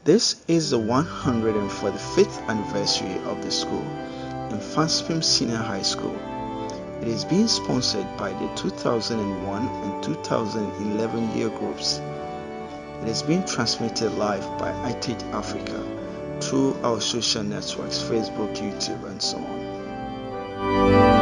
This is the 145th anniversary of the school, Mfantsipim Senior High School. It is being sponsored by the 2001 and 2011 year groups. It is being transmitted live by iTagehome Africa through our social networks, Facebook, YouTube, and so on.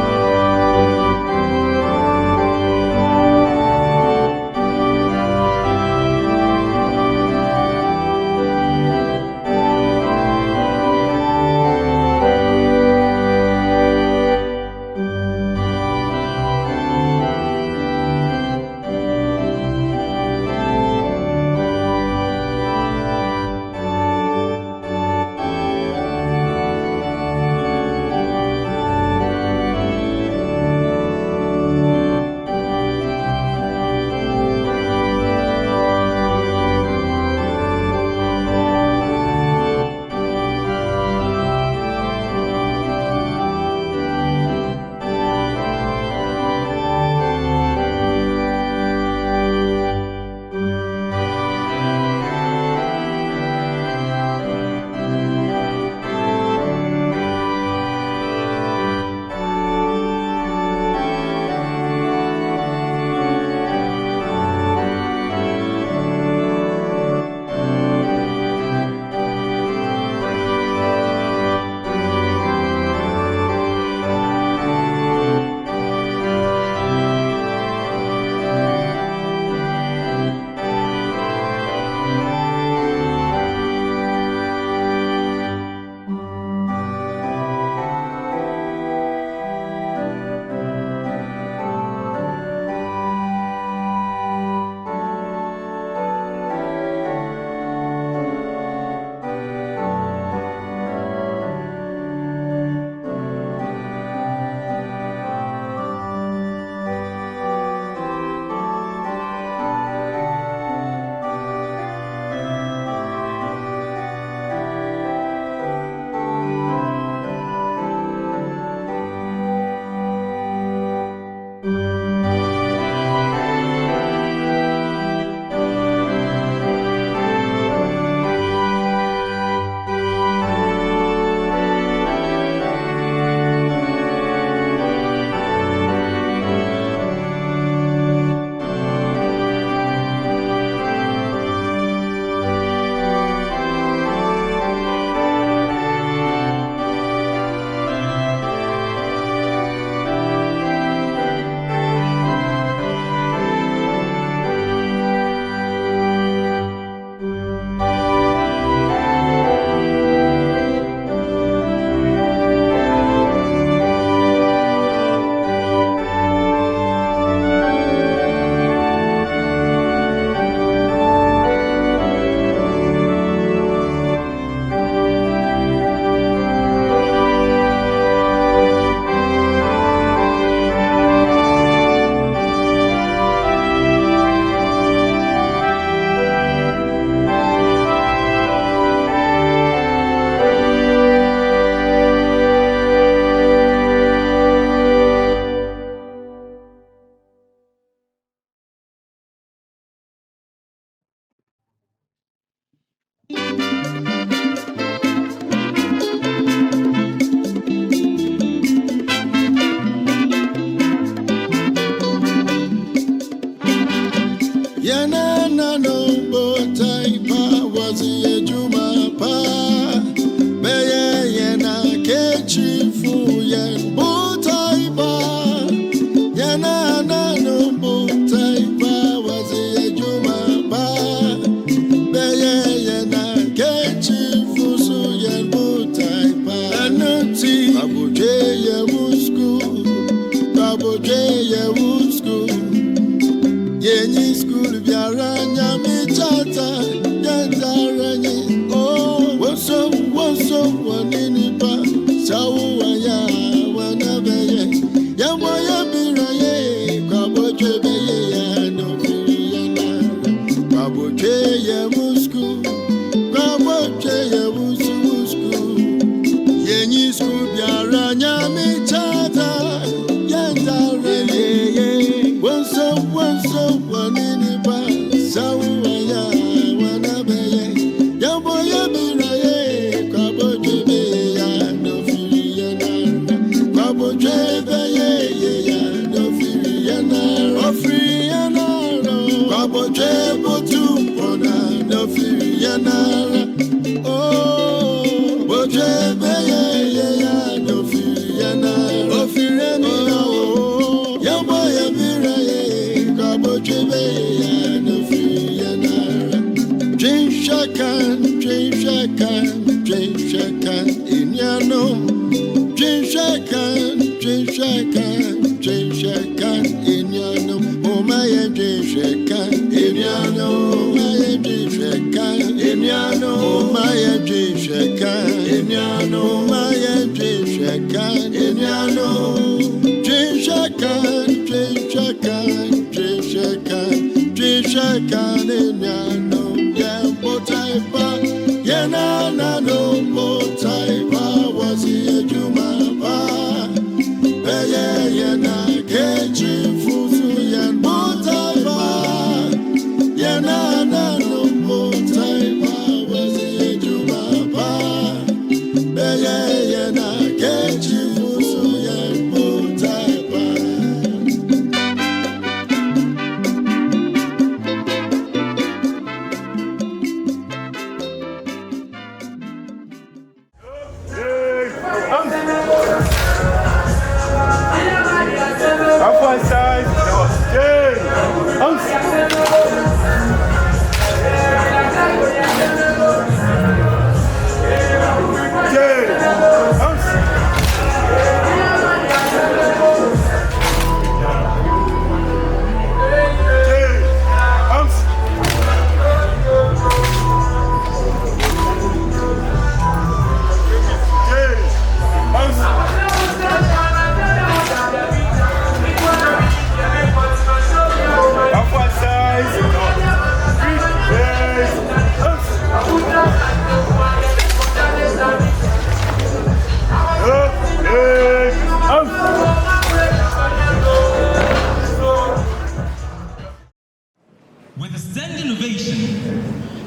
Boy,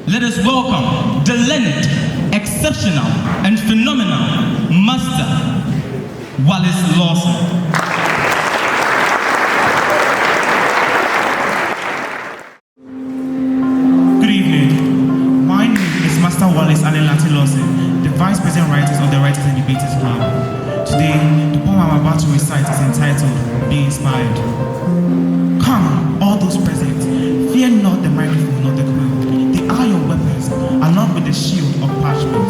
Let us welcome the learned, exceptional, and phenomenal Master Wallace Lawson. Good evening. My name is Master Wallace Lawson, the Vice President Writers of the Writers and Debaters Club. Today, the poem I'm about to recite is entitled Be Inspired. Come, all those present, fear not the microphone nor the quill. They are your weapons, along with the shield of parchment.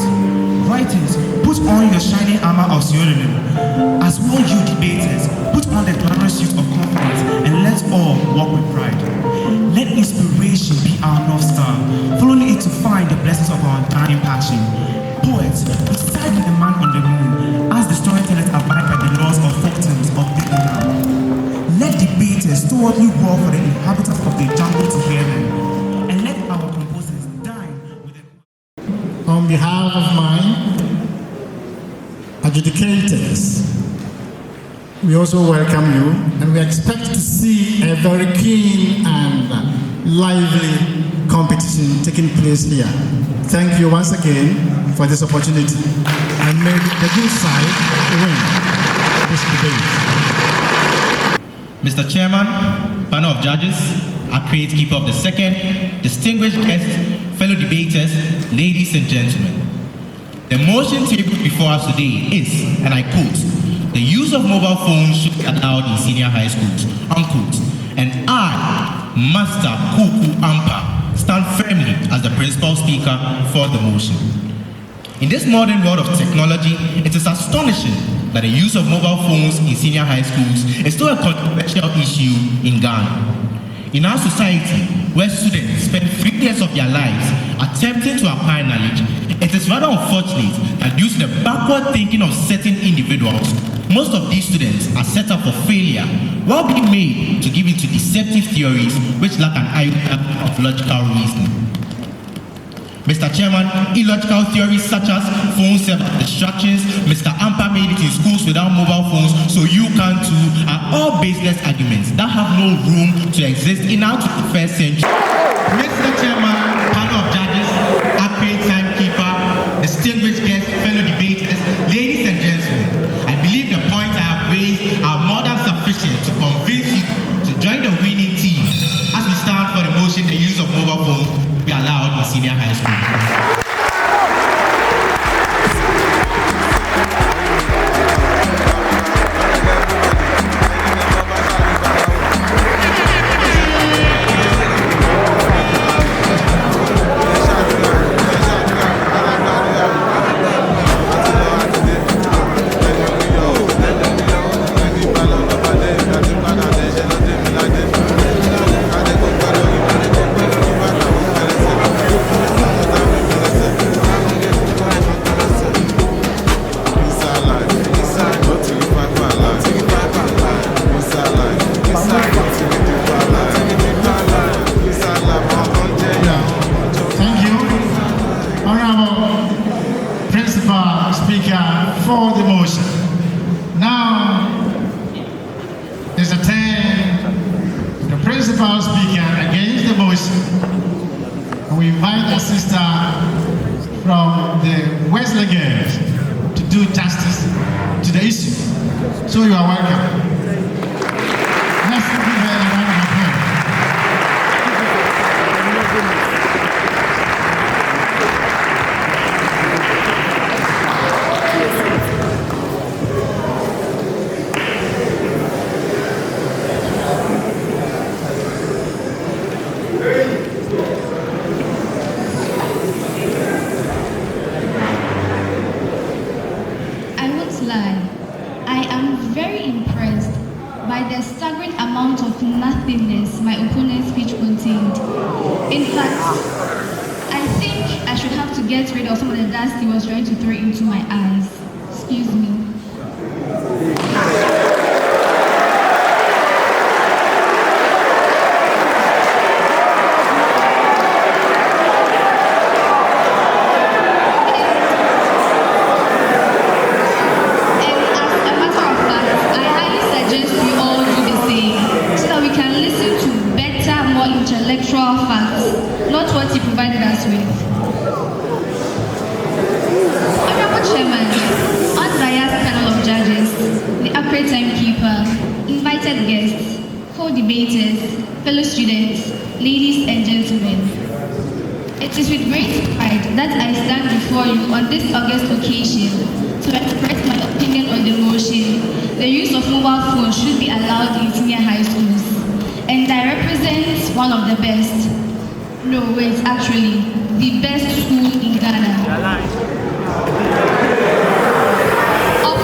Writers, put on your shining armor of pseudonym. As well you debaters, put on the glamorous suit of confidence, and let's all walk with pride. Let inspiration be our North Star, following it to find the blessings of our dying passion. Poets, beside the man on the moon, as the storytellers abide by the laws of folktales of the now. Let debaters stewardly war for the inhabitants of the jungle to hear them, and let our composers dine with the... On behalf of my adjudicators, we also welcome you, and we expect to see a very keen and lively competition taking place here. Thank you once again for this opportunity, and may the good side win this debate. Mr. Chairman, panel of judges, accredited keeper of the second, distinguished guests, fellow debaters, ladies and gentlemen. The motion tabled before us today is, and I quote, the use of mobile phones should be allowed in senior high schools, unquote. And I, Master Kuku Ampa, stand firmly as the principal speaker for the motion. In this modern world of technology, it is astonishing that the use of mobile phones in senior high schools is still a controversial issue in Ghana. In our society, where students spend 3 years of their lives attempting to acquire knowledge, it is rather unfortunate that due to the backward thinking of certain individuals, most of these students are set up for failure while being made to give in to deceptive theories which lack an iota of logical reasoning. Mr. Chairman, illogical theories such as phone serve distractions, Mr. Ampa made it in schools without mobile phones, so you can too, are all baseless arguments that have no room to exist in our 21st century. Mr. Chairman, panel of judges, accredited timekeeper, distinguished guests, fellow debaters, ladies and gentlemen, I believe the points I have raised are more than sufficient to convince you to join the winning team as we stand for the motion the use of mobile phones be allowed in senior high school. speaker for the motion. Now is the turn of the principal speaker against the motion. We invite the sister from the Wesley Girls to do justice to the issue. So you are welcome. Let's give her a round of applause. I won't lie, I am very impressed by the staggering amount of nothingness my opponent's speech contained. In fact, I think I should have to get rid of some of the dust he was trying to throw into my eyes. Excuse me. Intellectual facts, not what he provided us with. Honorable Chairman, unbiased panel of judges, the accurate timekeeper, invited guests, co-debaters, fellow students, ladies and gentlemen. It is with great pride that I stand before you on this august occasion to express my opinion on the motion, the use of mobile phones should be allowed in senior high schools. And I represent one of the best, no wait, actually, the best school in Ghana. Of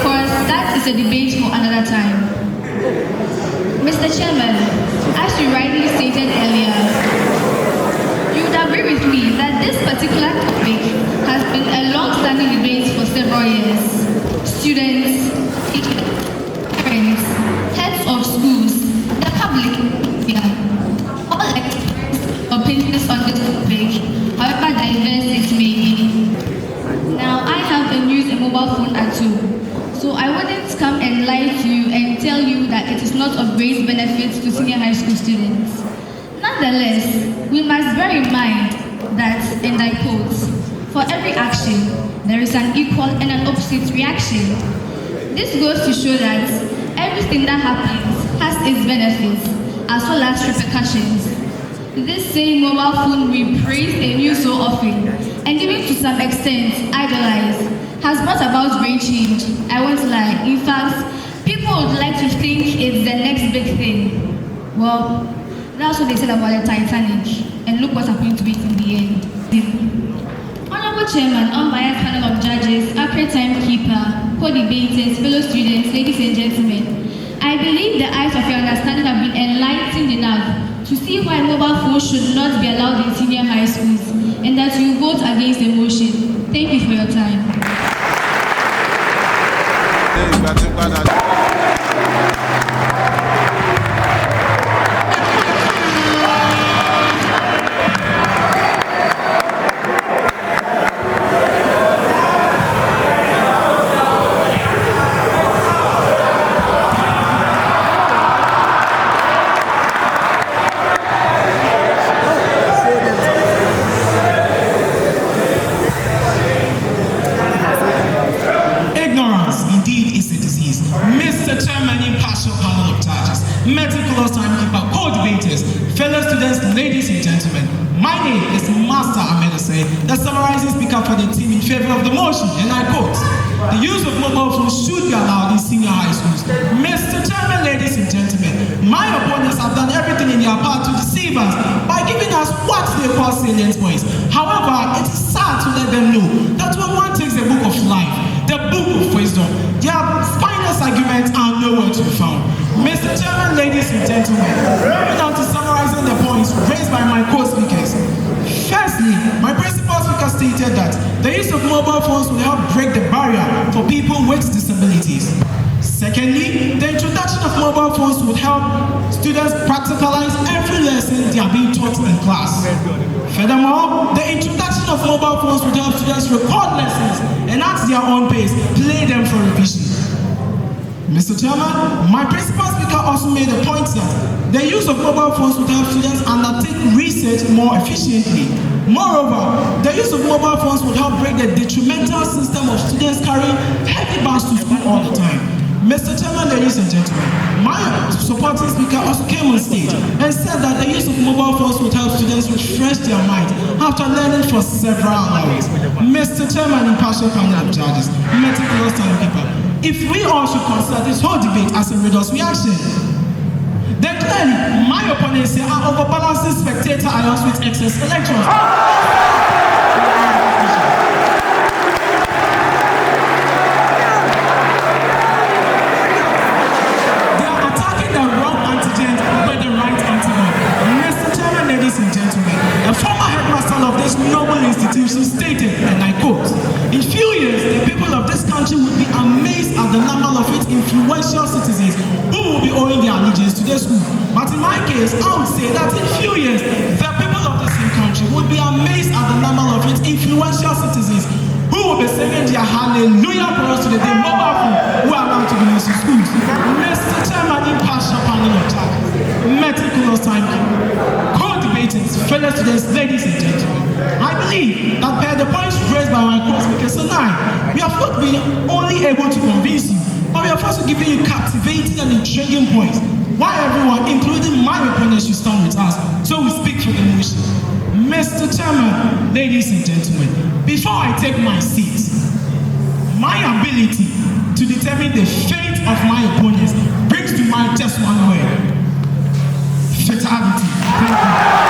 course, that is a debate for another time. Mr. Chairman, as you rightly stated earlier, you would agree with me that this particular topic has been a long-standing debate for several years. Students, teachers, parents, heads of schools, the public, all express opinions on this topic, however diverse it may be. Now, I have a mobile phone at home, so I wouldn't come and lie to you and tell you that it is not of great benefit to senior high school students. Nonetheless, we must bear in mind that, and I quote, for every action, there is an equal and an opposite reaction. This goes to show that everything that happens has its benefits as well as repercussions. This same mobile phone we praise and use so often, and even to some extent idolize, has brought about great change. I won't lie. In fact, people would like to think it's the next big thing. Well, that's what they said about the Titanic, and look what happened to it in the end. Honorable Chairman, unbiased panel of judges, accurate timekeeper, co-debaters, fellow students, ladies and gentlemen, I believe the eyes of your understanding have been enlightened enough to see why mobile phones should not be allowed in senior high schools, and that you vote against the motion. Thank you for your time. Meticulous timekeeper, co-debaters, fellow students, ladies and gentlemen. My name is Master the summarizing speaker for the team in favor of the motion, and I quote, the use of mobile phones should be allowed in senior high schools. Mr. Chairman, ladies and gentlemen, my opponents have done everything in their power to deceive us by giving us what they call salient points. However, it is sad to let them know that when one takes the book of life, the book of wisdom, their finest arguments are nowhere to be found. Mr. Chairman, ladies and gentlemen, moving on to summarizing the points raised by my co-speakers. Firstly, my principal speaker stated that the use of mobile phones will help break the barrier for people with disabilities. Secondly, the introduction of mobile phones would help students practicalize every lesson they are being taught in class. Furthermore, the introduction of mobile phones would help students record lessons and add at their own pace, play them for revision. Mr. Chairman, my principal speaker also made a point that the use of mobile phones would help students undertake research more efficiently. Moreover, the use of mobile phones would help break the detrimental system of students carrying heavy bags to school all the time. Mr. Chairman, ladies and gentlemen, my supporting speaker also came on stage and said that the use of mobile phones would help students refresh their mind after learning for several hours. Mr. Chairman, impartial panel of judges, meticulous timekeeper, if we all should consider this whole debate as a redox reaction, then clearly my opponents here are overbalancing spectator ions with excess electrons. They are attacking the wrong antigen with the right antigen. Mr. Chairman, ladies and gentlemen, the former headmaster of this noble institution stated, and I quote, "In few years, the people of this country would be amazed at the number of its influential citizens who will be owing their allegiance to their school." But in my case, I would say that in few years, the people of the same country would be amazed at the number of its influential citizens who will be singing their hallelujah chorus to the day mobile phone who are allowed to be used in schools. Mr. Chairman, impartial panel of judges, meticulous timekeeper, co-debaters, fellow students, ladies and gentlemen, I believe that per the points raised by my co-speakers tonight, we have not been only able to convince you, but we have also given you captivating and intriguing points. Why everyone, including my opponents, should stand with us, so we speak for the motion. Mr. Chairman, ladies and gentlemen, before I take my seat, my ability to determine the fate of my opponents brings to mind just one word: fatality. Thank you.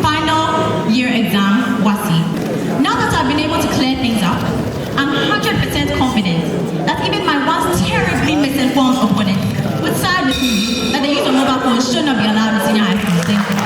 Final year exam, WASI. Now that I've been able to clear things up. I'm 100% confident that even my once terribly misinformed opponent would side with me that the use of mobile phones should not be allowed in senior high school. Thank you.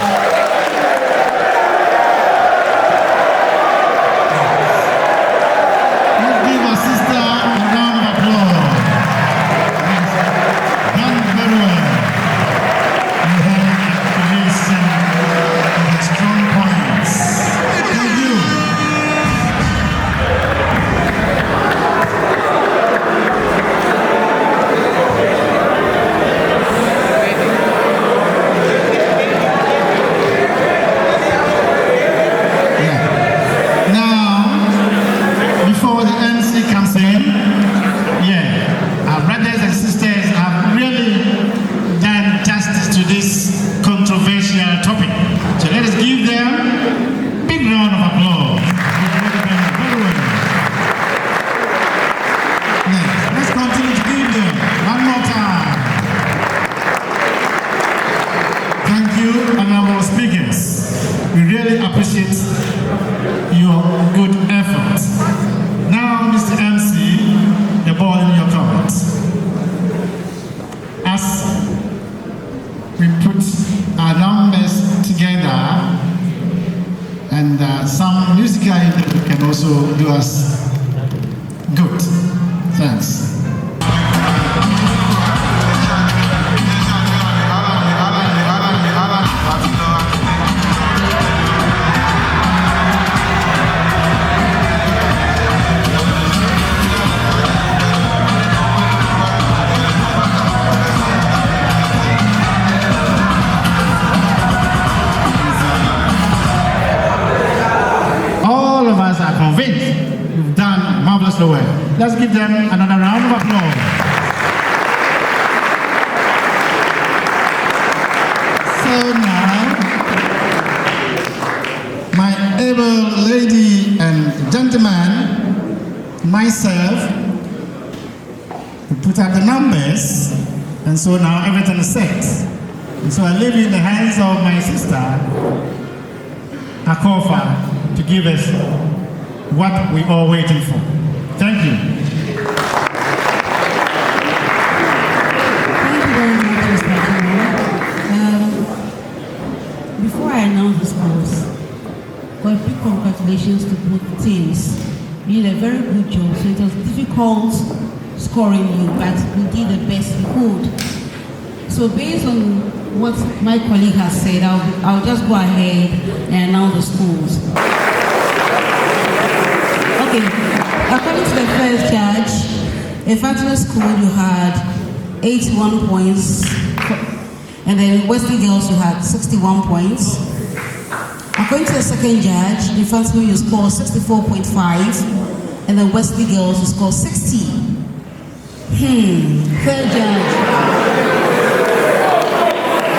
Let's give them another round of applause. So now, my able lady and gentleman, myself, we put out the numbers, and so now everything is set. And so I leave it in the hands of my sister, Akofa, to give us what we're all waiting for. Thank you. Thank you very much, Mr. Chairman. Before I announce the scores, a big congratulations to both teams. You did a very good job, so it was difficult scoring you, but we did the best we could. So based on what my colleague has said, I'll just go ahead and announce the scores. Okay. According to the first judge, in Fatima School you had 81 points, and then in Wesley Girls you had 61 points. According to the second judge, in Fatima you scored 64.5, and then Wesley Girls you scored 60. Third judge,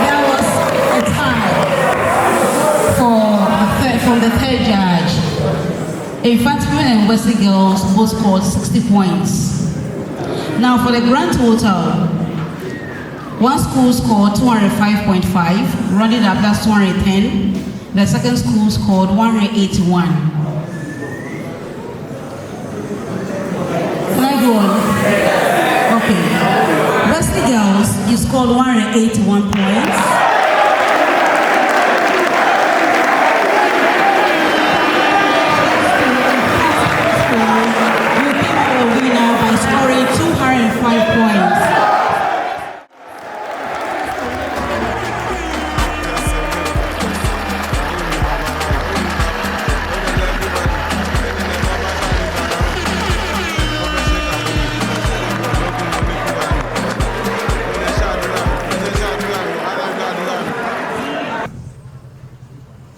there was a tie from the third judge. Mfantsipim and Wesley Girls both scored 60 points. Now for the grand total, one school scored 205.5, rounded up that's 210. The second school scored 181. Can I go on? Okay. Wesley Girls, you scored 181 points. Scoring 205 points.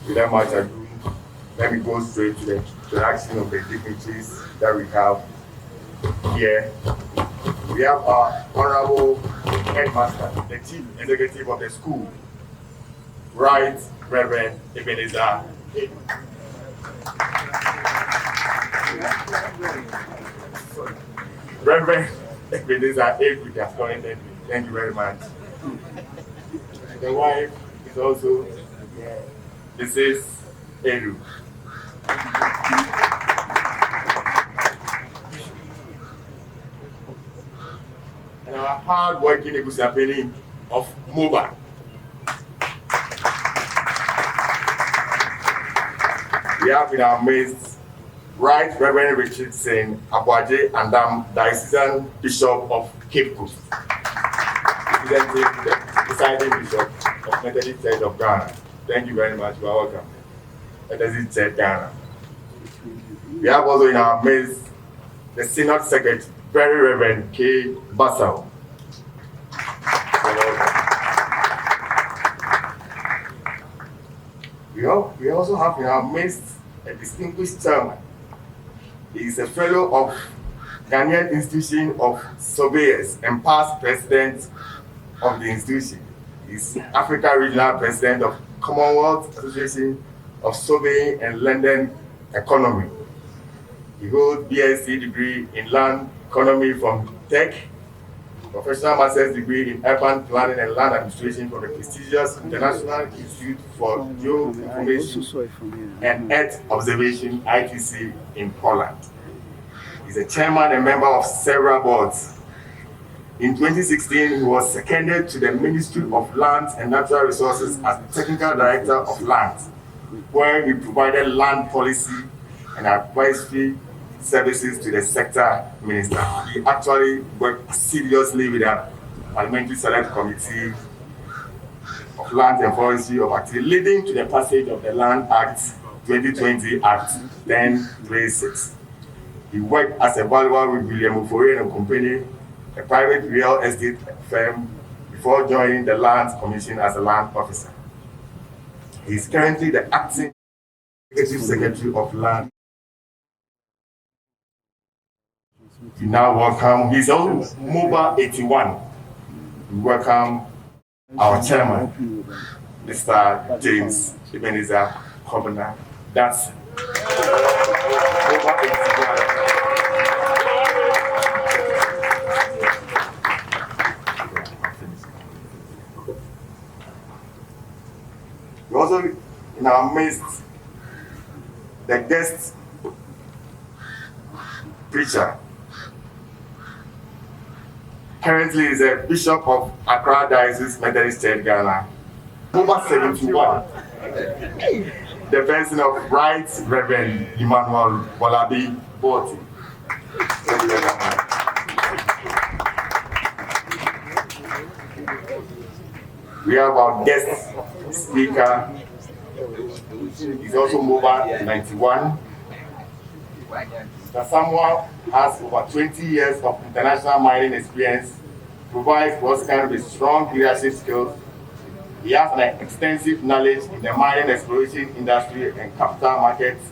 Without much ado, let me go straight to the introduction of the dignitaries that we have here. We have our Honorable Headmaster, the Chief Executive of the school, Right Reverend Ebenezer. Reverend Ebenezer Avery has connected me. Thank you very much. The wife is also here. This is Eru. our hard-working Mfantsipim of MOBA. We have in our midst Right Reverend Richardson Abwaje Andam, Diocesan Bishop of Cape Coast, representing the presiding Bishop of Methodist Church of Ghana. Thank you very much. You are welcome. Methodist Church Ghana. We have also in our midst the Synod Secretary, Very Reverend K. Bassau. We also have in our midst a distinguished chairman. He is a fellow of Ghanaian Institution of Surveyors and past president of the institution. He is Africa Regional President of Commonwealth Association of Surveying and London Economy. He holds BSc degree in Land Economy from Tech, Professional Master's degree in Urban Planning and Land Administration from the prestigious International Institute for Geoinformation and Earth Observation (ITC) in Poland. He's a chairman and member of several boards. In 2016, he was seconded to the Ministry of Lands and Natural Resources as Technical Director of Lands, where he provided land policy and advisory services to the sector minister. He actually worked seriously with the Parliamentary Select Committee of Land and Forestry of Activity, leading to the passage of the Land Act 2020 Act 1026. He worked as a valuer with William Ufore and Company, a private real estate firm, before joining the Lands Commission as a land officer. He is currently the acting executive secretary of Land. We now welcome, he's on MOBA 81. We welcome our chairman, Mr. James Ebenezer Kovena. That's MOBA 81. We also, in our midst, the guest preacher. Currently is a bishop of Accra Diocese Methodist Church Ghana. Over 71. The person of Right Reverend Emmanuel Bolabi Boti. We have our guest speaker. He's also MOBA 91. Mr. Samuel has over 20 years of international mining experience, provides Roscan with strong leadership skills. He has an extensive knowledge in the mining exploration industry and capital markets.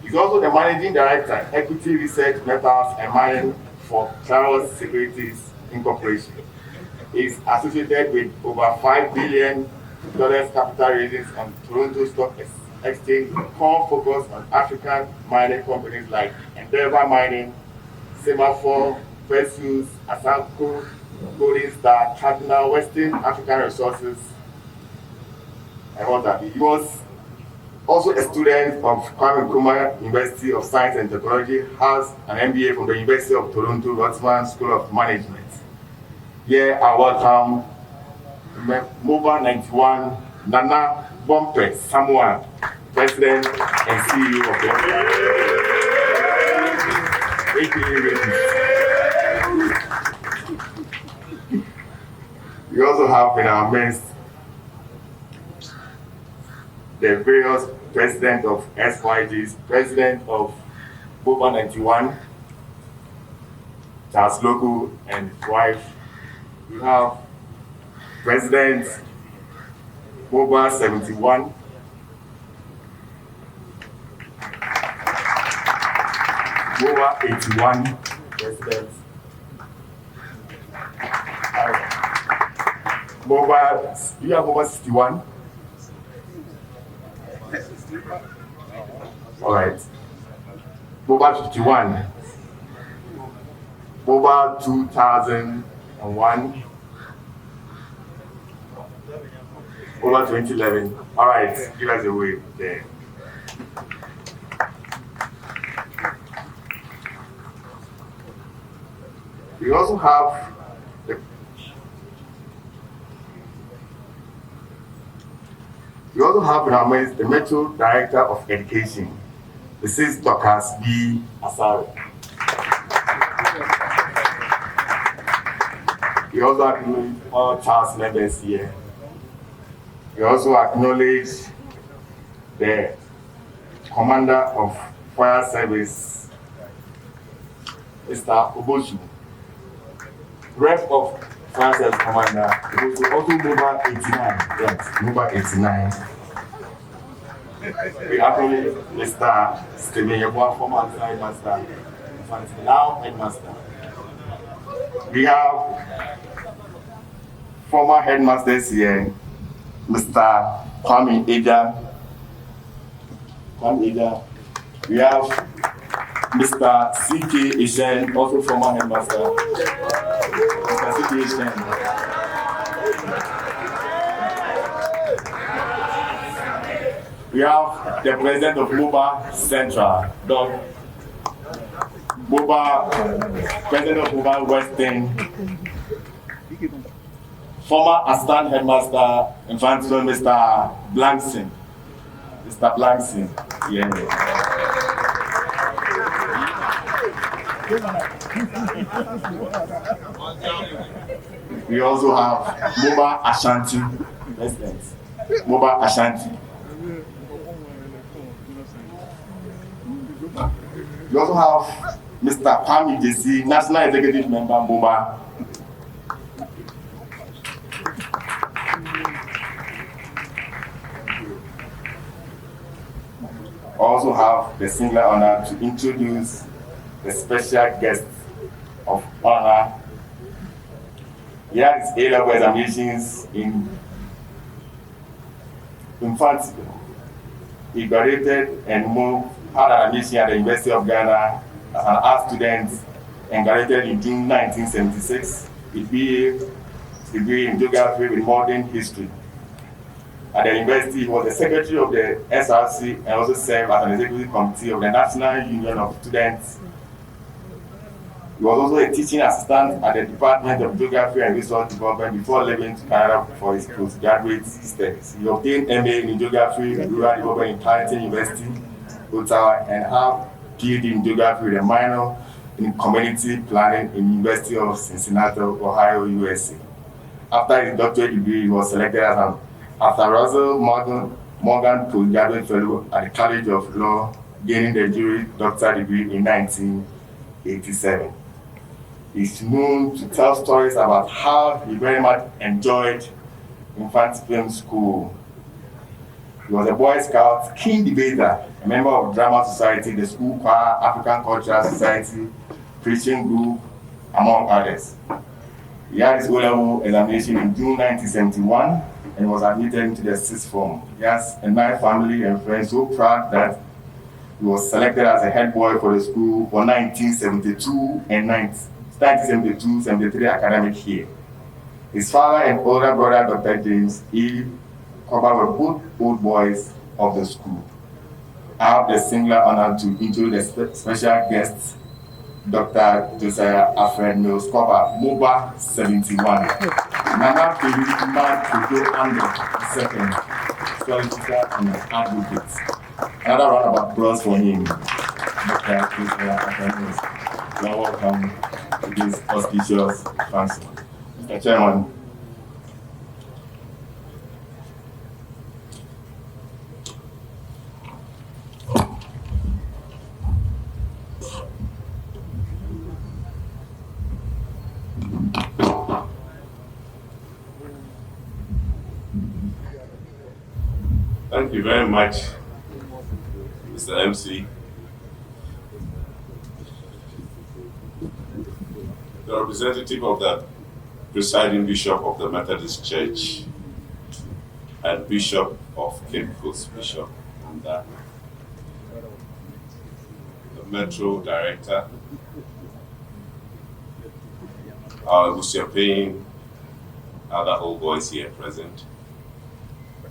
He's also the managing director, Equity Research Metals and Mining for Charles Securities Incorporation. He's associated with over $5 billion capital raisings on Toronto Stock Exchange, core focus on African mining companies like Endeavour Mining, Semaphore, Perseus, Asanko, Golden Star, Cardinal, Western African Resources, and all that. He was also a student of Kwame Nkrumah University of Science and Technology, has an MBA from the University of Toronto, Rotman School of Management. Here I welcome MOBA 91, Nana Bompe Samoa, President and CEO of the We also have in our midst the various president of SYGs, president of MOBA 91, Charles Logu and his wife. We have President MOBA 71, MOBA 81, President MOBA, you have MOBA 61? All right. MOBA 51, MOBA 2001, MOBA 2011. All right, give us a wave there. We also have the We also have in our midst the Metro Director of Education, Mrs. Dr. B. Asare. We also acknowledge all CHAS members here. We also acknowledge the Commander of Fire Service, Mr. Obosu, Rep of Fire Service Commander, Obosu, also number 89, yes, number 89. We acknowledge Mr. Stephen Yeboah, former Headmaster, now Headmaster. We have former headmasters here, Mr. Kwame Eda. We have Mr. C.K. Ishen, also former headmaster. Mr. C.K. Ishen. We have the president of MOBA Central, president of MOBA Western, former assistant headmaster, Mfantsipim, Mr. Blankson. Mr. Blankson, yeah. We also have MOBA Ashanti residents. MOBA Ashanti. We also have Mr. Pami JC, National Executive Member, MOBA. Also have the singular honor to introduce the special guest of honor. He had his A-level examinations in Mfantsipim. He graduated and had an admission at the University of Ghana as an art student and graduated in June 1976 with BA degree in geography with modern history. At the university, he was the secretary of the SRC and also served as an executive committee of the National Union of Students. He was also a teaching assistant at the Department of Geography and Resource Development before leaving to Canada for his postgraduate studies. He obtained MA in Geography and Rural Development in Carleton University, Ottawa, and have PhD in Geography with a minor in Community Planning in University of Cincinnati, Ohio, USA. After his doctorate degree, he was selected as an Arthur Russell Morgan postgraduate fellow at the College of Law, gaining the jury doctorate degree in 1987. He's known to tell stories about how he very much enjoyed Mfantsipim School. He was a Boy Scout, keen debater, a member of Drama Society, the School Choir, African Cultural Society, Christian Group, among others. He had his O-level examination in June 1971 and was admitted into the sixth form. He has a nice family and friends, so proud that he was selected as a head boy for the school for 1972 and 1972-73 academic year. His father and older brother, Dr. James E. Koba, were both old boys of the school. I have the singular honor to introduce the special guest, Dr. Josiah Alfred Mills Koba, MOBA 71. Nana Peliman Kudo Ando, solicitor and advocate. Another round of applause for him. Dr. Josiah Alfred Mills. You are welcome to this auspicious function. Mr. Chairman. Thank you very much, Mr. MC. The representative of the presiding bishop of the Methodist Church and Bishop of Cape Coast, Bishop, and the Metro Director, our Mfantsipim, other old boys here present,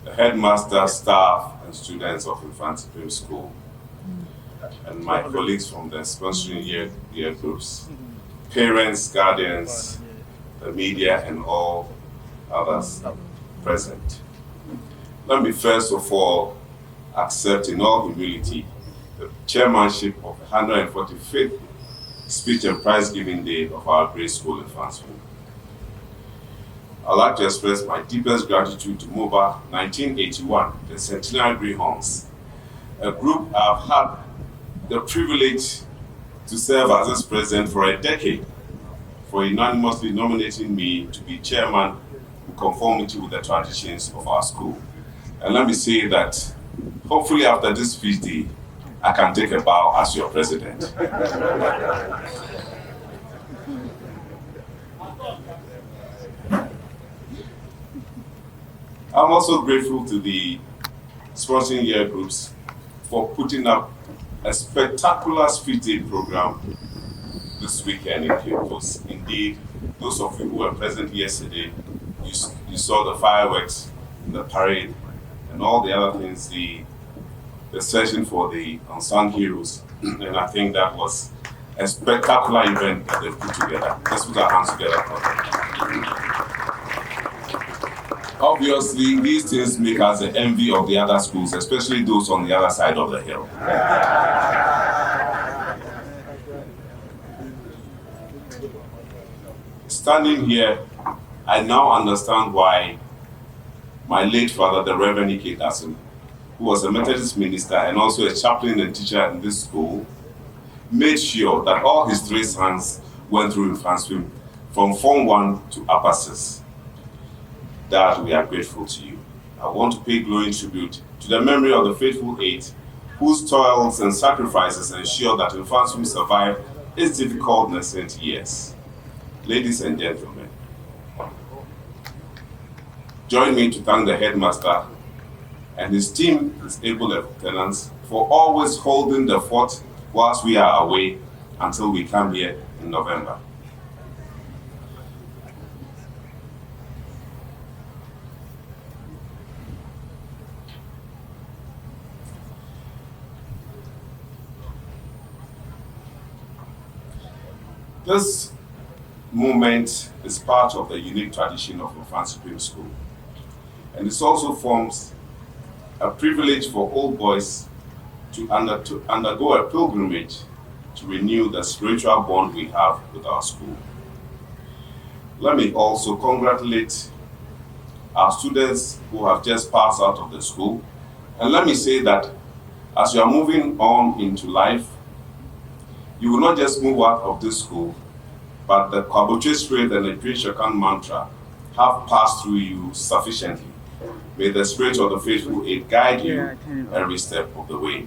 the headmaster, staff, and students of Mfantsipim School, and my colleagues from the sponsoring year groups, parents, guardians, the media, and all others present. Let me first of all accept in all humility the chairmanship of the 145th Speech and Prize Giving Day of our great school in Mfantsipim. I'd like to express my deepest gratitude to MOBA 1981, the Centenary Greyhounds, a group I've had the privilege to serve as its president for a decade, for unanimously nominating me to be chairman in conformity with the traditions of our school. And let me say that hopefully after this speech day, I can take a bow as your president. I'm also grateful to the sponsoring year groups for putting up a spectacular speech day program this weekend in Cape Coast. Indeed, those of you who were present yesterday, you saw the fireworks, the parade, and all the other things, the session for the unsung heroes. And I think that was a spectacular event that they've put together. Let's put our hands together for them. Obviously, these things make us the envy of the other schools, especially those on the other side of the hill. Standing here, I now understand why my late father, the Reverend Ike Dasim, who was a Methodist minister and also a chaplain and teacher in this school, made sure that all his three sons went through in Mfantsipim from Form 1 to Upper 6. Dad, we are grateful to you. I want to pay glowing tribute to the memory of the faithful eight whose toils and sacrifices ensure that Mfantsipim survived its difficult nascent years. Ladies and gentlemen, join me to thank the headmaster and his team, his able lieutenants, for always holding the fort whilst we are away until we come here in November. This moment is part of the unique tradition of Mfantsipim School, and it also forms a privilege for old boys to undergo a pilgrimage to renew the spiritual bond we have with our school. Let me also congratulate our students who have just passed out of the school, and let me say that as you are moving on into life, you will not just move out of this school, but the Kwaboche spirit and the Great Shakan mantra have passed through you sufficiently. May the spirit of the faithful eight guide you every step of the way.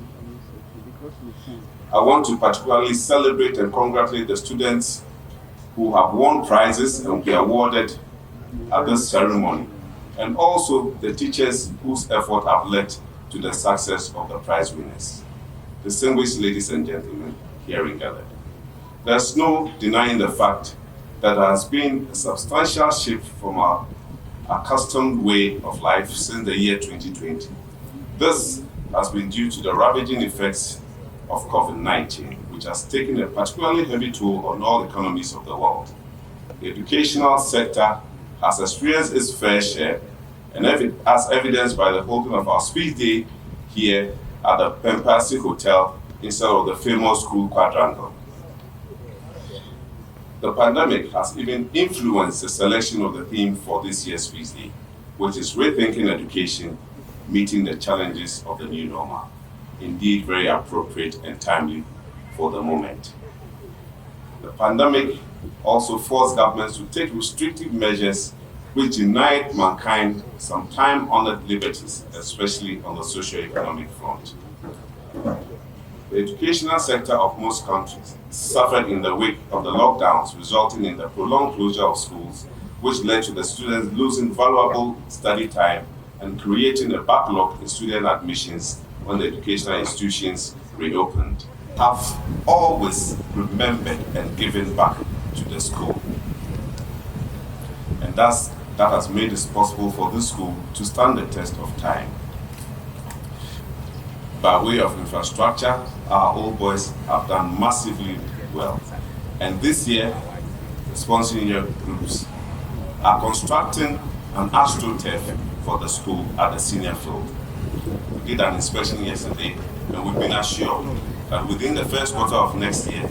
I want to particularly celebrate and congratulate the students who have won prizes and will be awarded at this ceremony, and also the teachers whose effort have led to the success of the prize winners. Distinguished ladies and gentlemen, hearing gathered. There's no denying the fact that there has been a substantial shift from our accustomed way of life since the year 2020. This has been due to the ravaging effects of COVID-19, which has taken a particularly heavy toll on all economies of the world. The educational sector has experienced its fair share, and as evidenced by the holding of our speech day here at the Pempasi Hotel instead of the famous school quadrangle. The pandemic has even influenced the selection of the theme for this year's speech day, which is Rethinking Education, Meeting the Challenges of the New Normal. Indeed, very appropriate and timely for the moment. The pandemic also forced governments to take restrictive measures which denied mankind some time-honored liberties, especially on the socio-economic front. The educational sector of most countries suffered in the wake of the lockdowns, resulting in the prolonged closure of schools, which led to the students losing valuable study time and creating a backlog in student admissions when the educational institutions reopened, have always remembered and given back to the school. And that has made it possible for this school to stand the test of time. By way of infrastructure, our old boys have done massively well. And this year, the sponsoring groups are constructing an astroturf for the school at the senior field. We did an inspection yesterday, and we've been assured that within the first quarter of next year,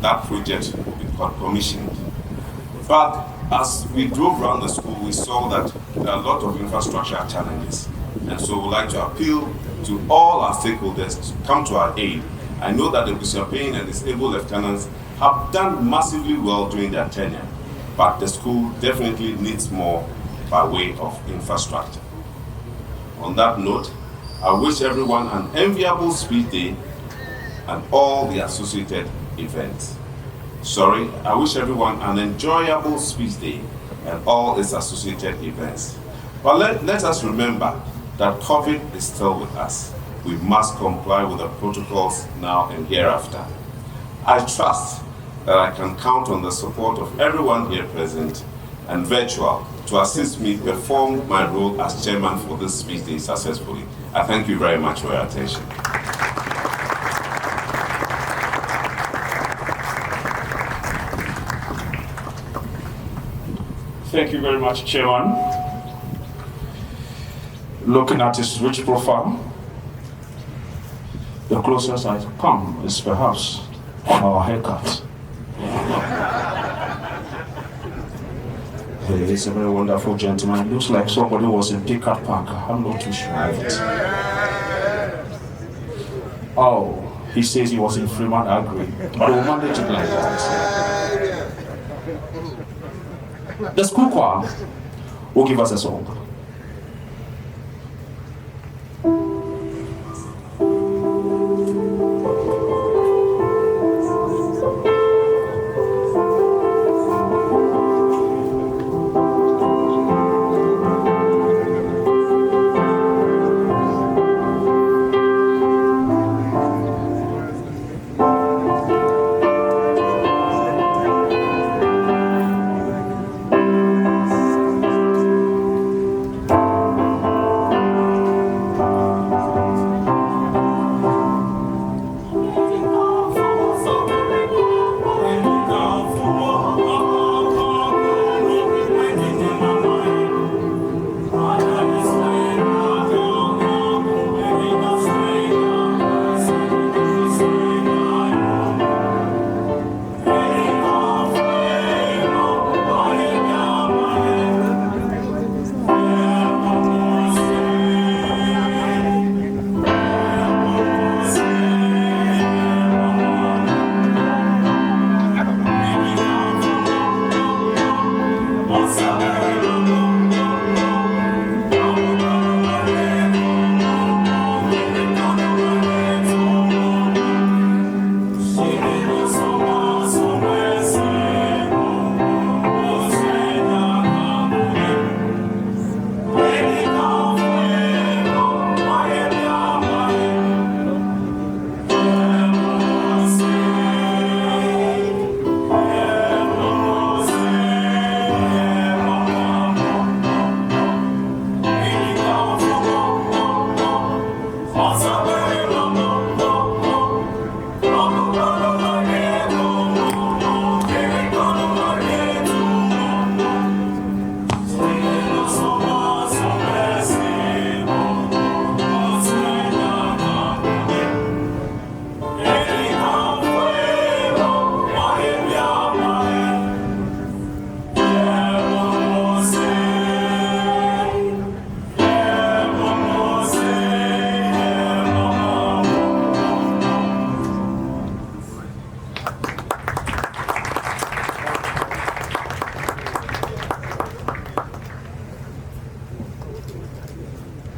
that project will be commissioned. But as we drove around the school, we saw that there are a lot of infrastructure challenges. And so we'd like to appeal to all our stakeholders to come to our aid. I know that the Mfantsipim and its able lieutenants have done massively well during their tenure, but the school definitely needs more by way of infrastructure. On that note, I wish everyone an enviable speech day and all the associated events. I wish everyone an enjoyable speech day and all its associated events. But let us remember that COVID is still with us. We must comply with the protocols now and hereafter. I trust that I can count on the support of everyone here present and virtual to assist me perform my role as chairman for this speech day successfully. I thank you very much for your attention. Thank you very much, Chairman. Looking at his rich profile, the closest I come is perhaps our haircut. He's a very wonderful gentleman. Looks like somebody was in Pickup Park. I'm not too sure of it. Oh, he says he was in Freeman Agri, but we'll manage it like that. The school choir will give us a song.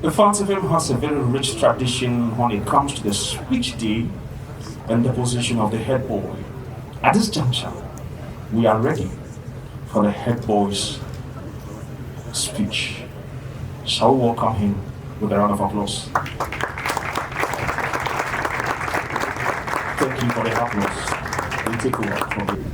Mfantsipim has a very rich tradition when it comes to the speech day and the position of the head boy. At this juncture, we are ready for the head boy's speech. Shall we welcome him with a round of applause? Thank you for the applause. We take over from you.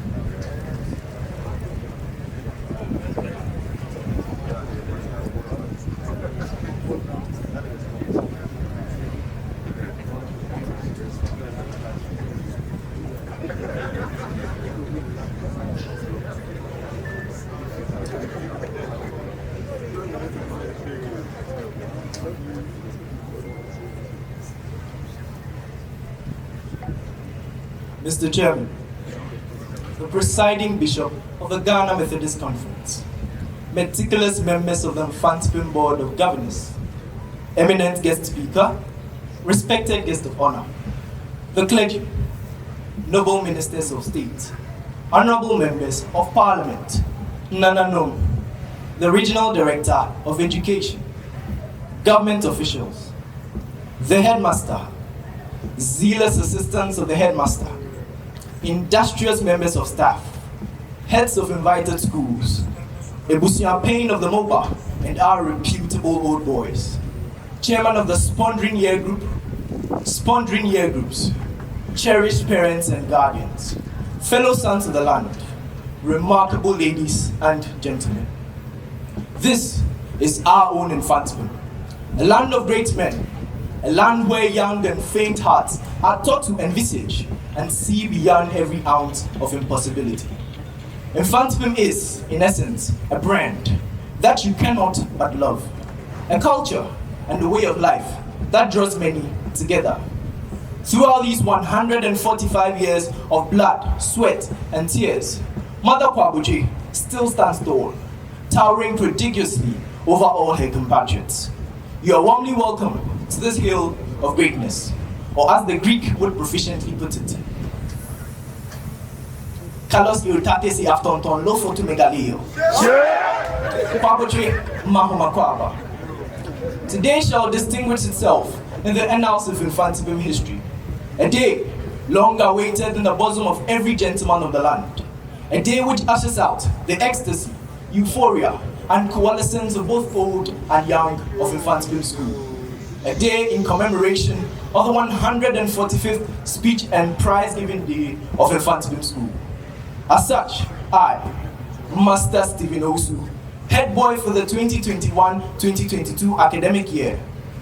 Mr. Chairman, the presiding bishop of the Ghana Methodist Conference, meticulous members of the Mfantsipim Board of Governors, eminent guest speaker, respected guest of honor, the clergy, noble ministers of state, honorable members of parliament, Nananom, the regional director of education, government officials, the headmaster, zealous assistants of the headmaster, industrious members of staff, heads of invited schools, Ebusiapane of the MOBA, and our reputable old boys, chairman of the Spondering Year Groups, cherished parents and guardians, fellow sons of the land, remarkable ladies and gentlemen. This is our own Mfantsipim, a land of great men, a land where young and faint hearts are taught to envisage and see beyond every ounce of impossibility. Mfantsipim is, in essence, a brand that you cannot but love, a culture and a way of life that draws many together. Throughout these 145 years of blood, sweat, and tears, Mother Kwabuji still stands tall, towering prodigiously over all her compatriots. You are warmly welcome to this hill of greatness, or as the Greek would proficiently put it, Kalos Iutatesi Aftonton Lo Fotu Megaleo. Kwabuji Mahoma Kwaba. Today shall distinguish itself in the annals of Mfantsipim history. A day long awaited in the bosom of every gentleman of the land. A day which ushers out the ecstasy, euphoria, and coalescence of both old and young of Mfantsipim School. A day in commemoration of the 145th speech and prize-giving day of Mfantsipim School. As such, I, Master Stephen Osu, head boy for the 2021-2022 academic year,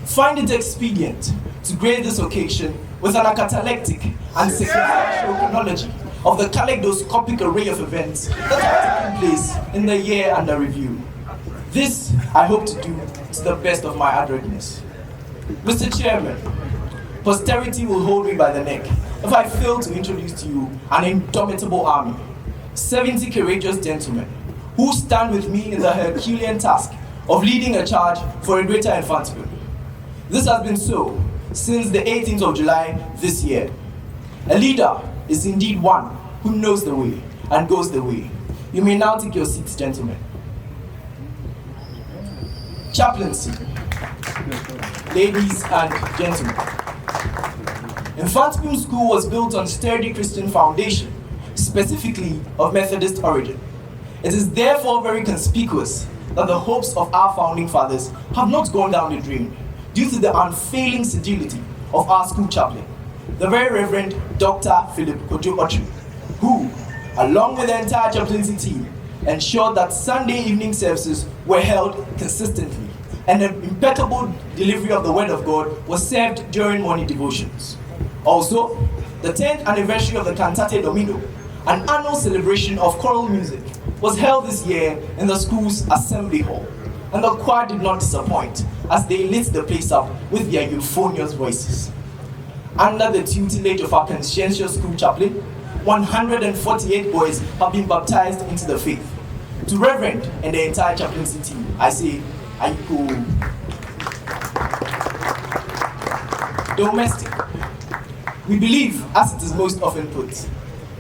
find it expedient to grace this occasion with an catalectic and sequential chronology of the kaleidoscopic array of events that have taken place in the year under review. This I hope to do to the best of my adroitness. Mr. Chairman, posterity will hold me by the neck if I fail to introduce to you an indomitable army, 70 courageous gentlemen who stand with me in the Herculean task of leading a charge for a greater Mfantsipim. This has been so since the 18th of July this year. A leader is indeed one who knows the way and goes the way. You may now take your seats, gentlemen. Chaplaincy, ladies and gentlemen. Mfantsipim School was built on sturdy Christian foundation, specifically of Methodist origin. It is therefore very conspicuous that the hopes of our founding fathers have not gone down the drain due to the unfailing sedulity of our school chaplain, the Very Reverend Dr. Philip Kojo Otri, who, along with the entire chaplaincy team, ensured that Sunday evening services were held consistently and an impeccable delivery of the Word of God was served during morning devotions. Also, the 10th anniversary of the Cantate Domino, an annual celebration of choral music, was held this year in the school's assembly hall, and the choir did not disappoint as they lit the place up with their euphonious voices. Under the tutelage of our conscientious school chaplain, 148 boys have been baptized into the faith. To Reverend and the entire chaplaincy team, I say, Aiko. Domestic. We believe, as it is most often put,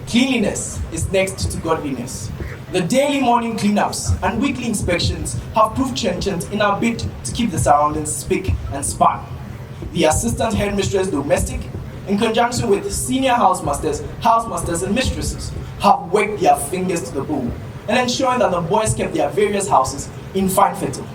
cleanliness is next to godliness. The daily morning cleanups and weekly inspections have proved trenchant in our bid to keep the surroundings spick and span. The assistant headmistress domestic, in conjunction with senior housemasters and mistresses, have worked their fingers to the bone and ensuring that the boys kept their various houses in fine fettle.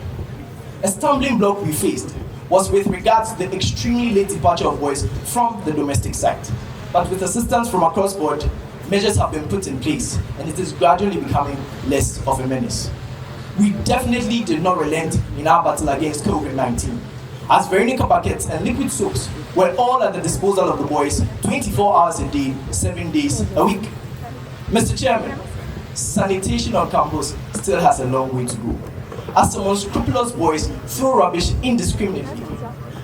A stumbling block we faced was with regards to the extremely late departure of boys from the domestic side. But with assistance from across board, measures have been put in place and it is gradually becoming less of a menace. We definitely did not relent in our battle against COVID-19, as Veronica buckets and liquid soaps were all at the disposal of the boys 24 hours a day, 7 days a week. Mr. Chairman, sanitation on campus still has a long way to go, as some unscrupulous boys throw rubbish indiscriminately.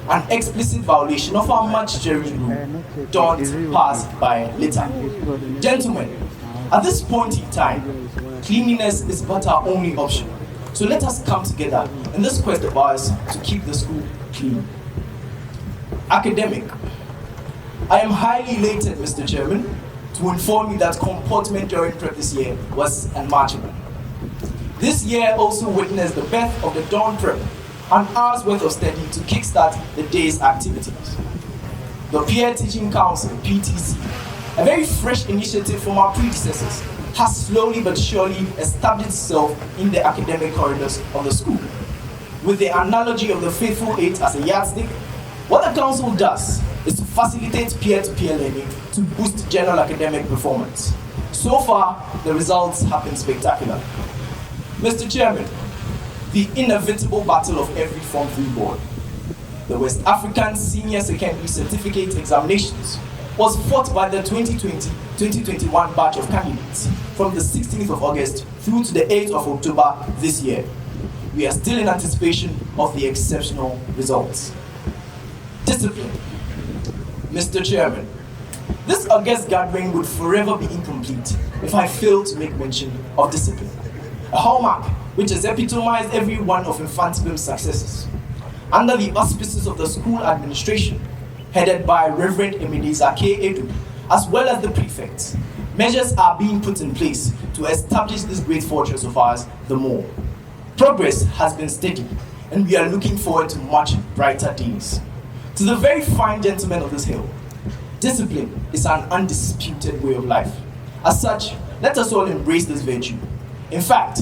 an explicit violation of our much cherished rule, don't pass by litter. Gentlemen, at this point in time, cleanliness is but our only option. So let us come together in this quest of ours to keep the school clean. Academic. I am highly elated, Mr. Chairman, to inform you that comportment during prep this year was unmatchable. This year also witnessed the birth of the Dawn Prep, an hour's worth of study to kickstart the day's activities. The Peer Teaching Council, PTC, a very fresh initiative from our predecessors, has slowly but surely established itself in the academic corridors of the school. With the analogy of the Faithful Eight as a yardstick, what the council does is to facilitate peer-to-peer learning to boost general academic performance. So far, the results have been spectacular. Mr. Chairman, the inevitable battle of every Form 3 board, the West African Senior Secondary Certificate Examinations, was fought by the 2020-2021 batch of candidates from the 16th of August through to the 8th of October this year. We are still in anticipation of the exceptional results. Discipline. Mr. Chairman, this August gathering would forever be incomplete if I fail to make mention of discipline, a hallmark which has epitomized every one of Mfantsipim's successes. Under the auspices of the school administration, headed by Reverend Emideza K. Edu, as well as the prefects, measures are being put in place to establish this great fortress of ours the more. Progress has been steady, and we are looking forward to much brighter days. To the very fine gentlemen of this hill, discipline is an undisputed way of life. As such, let us all embrace this virtue. In fact,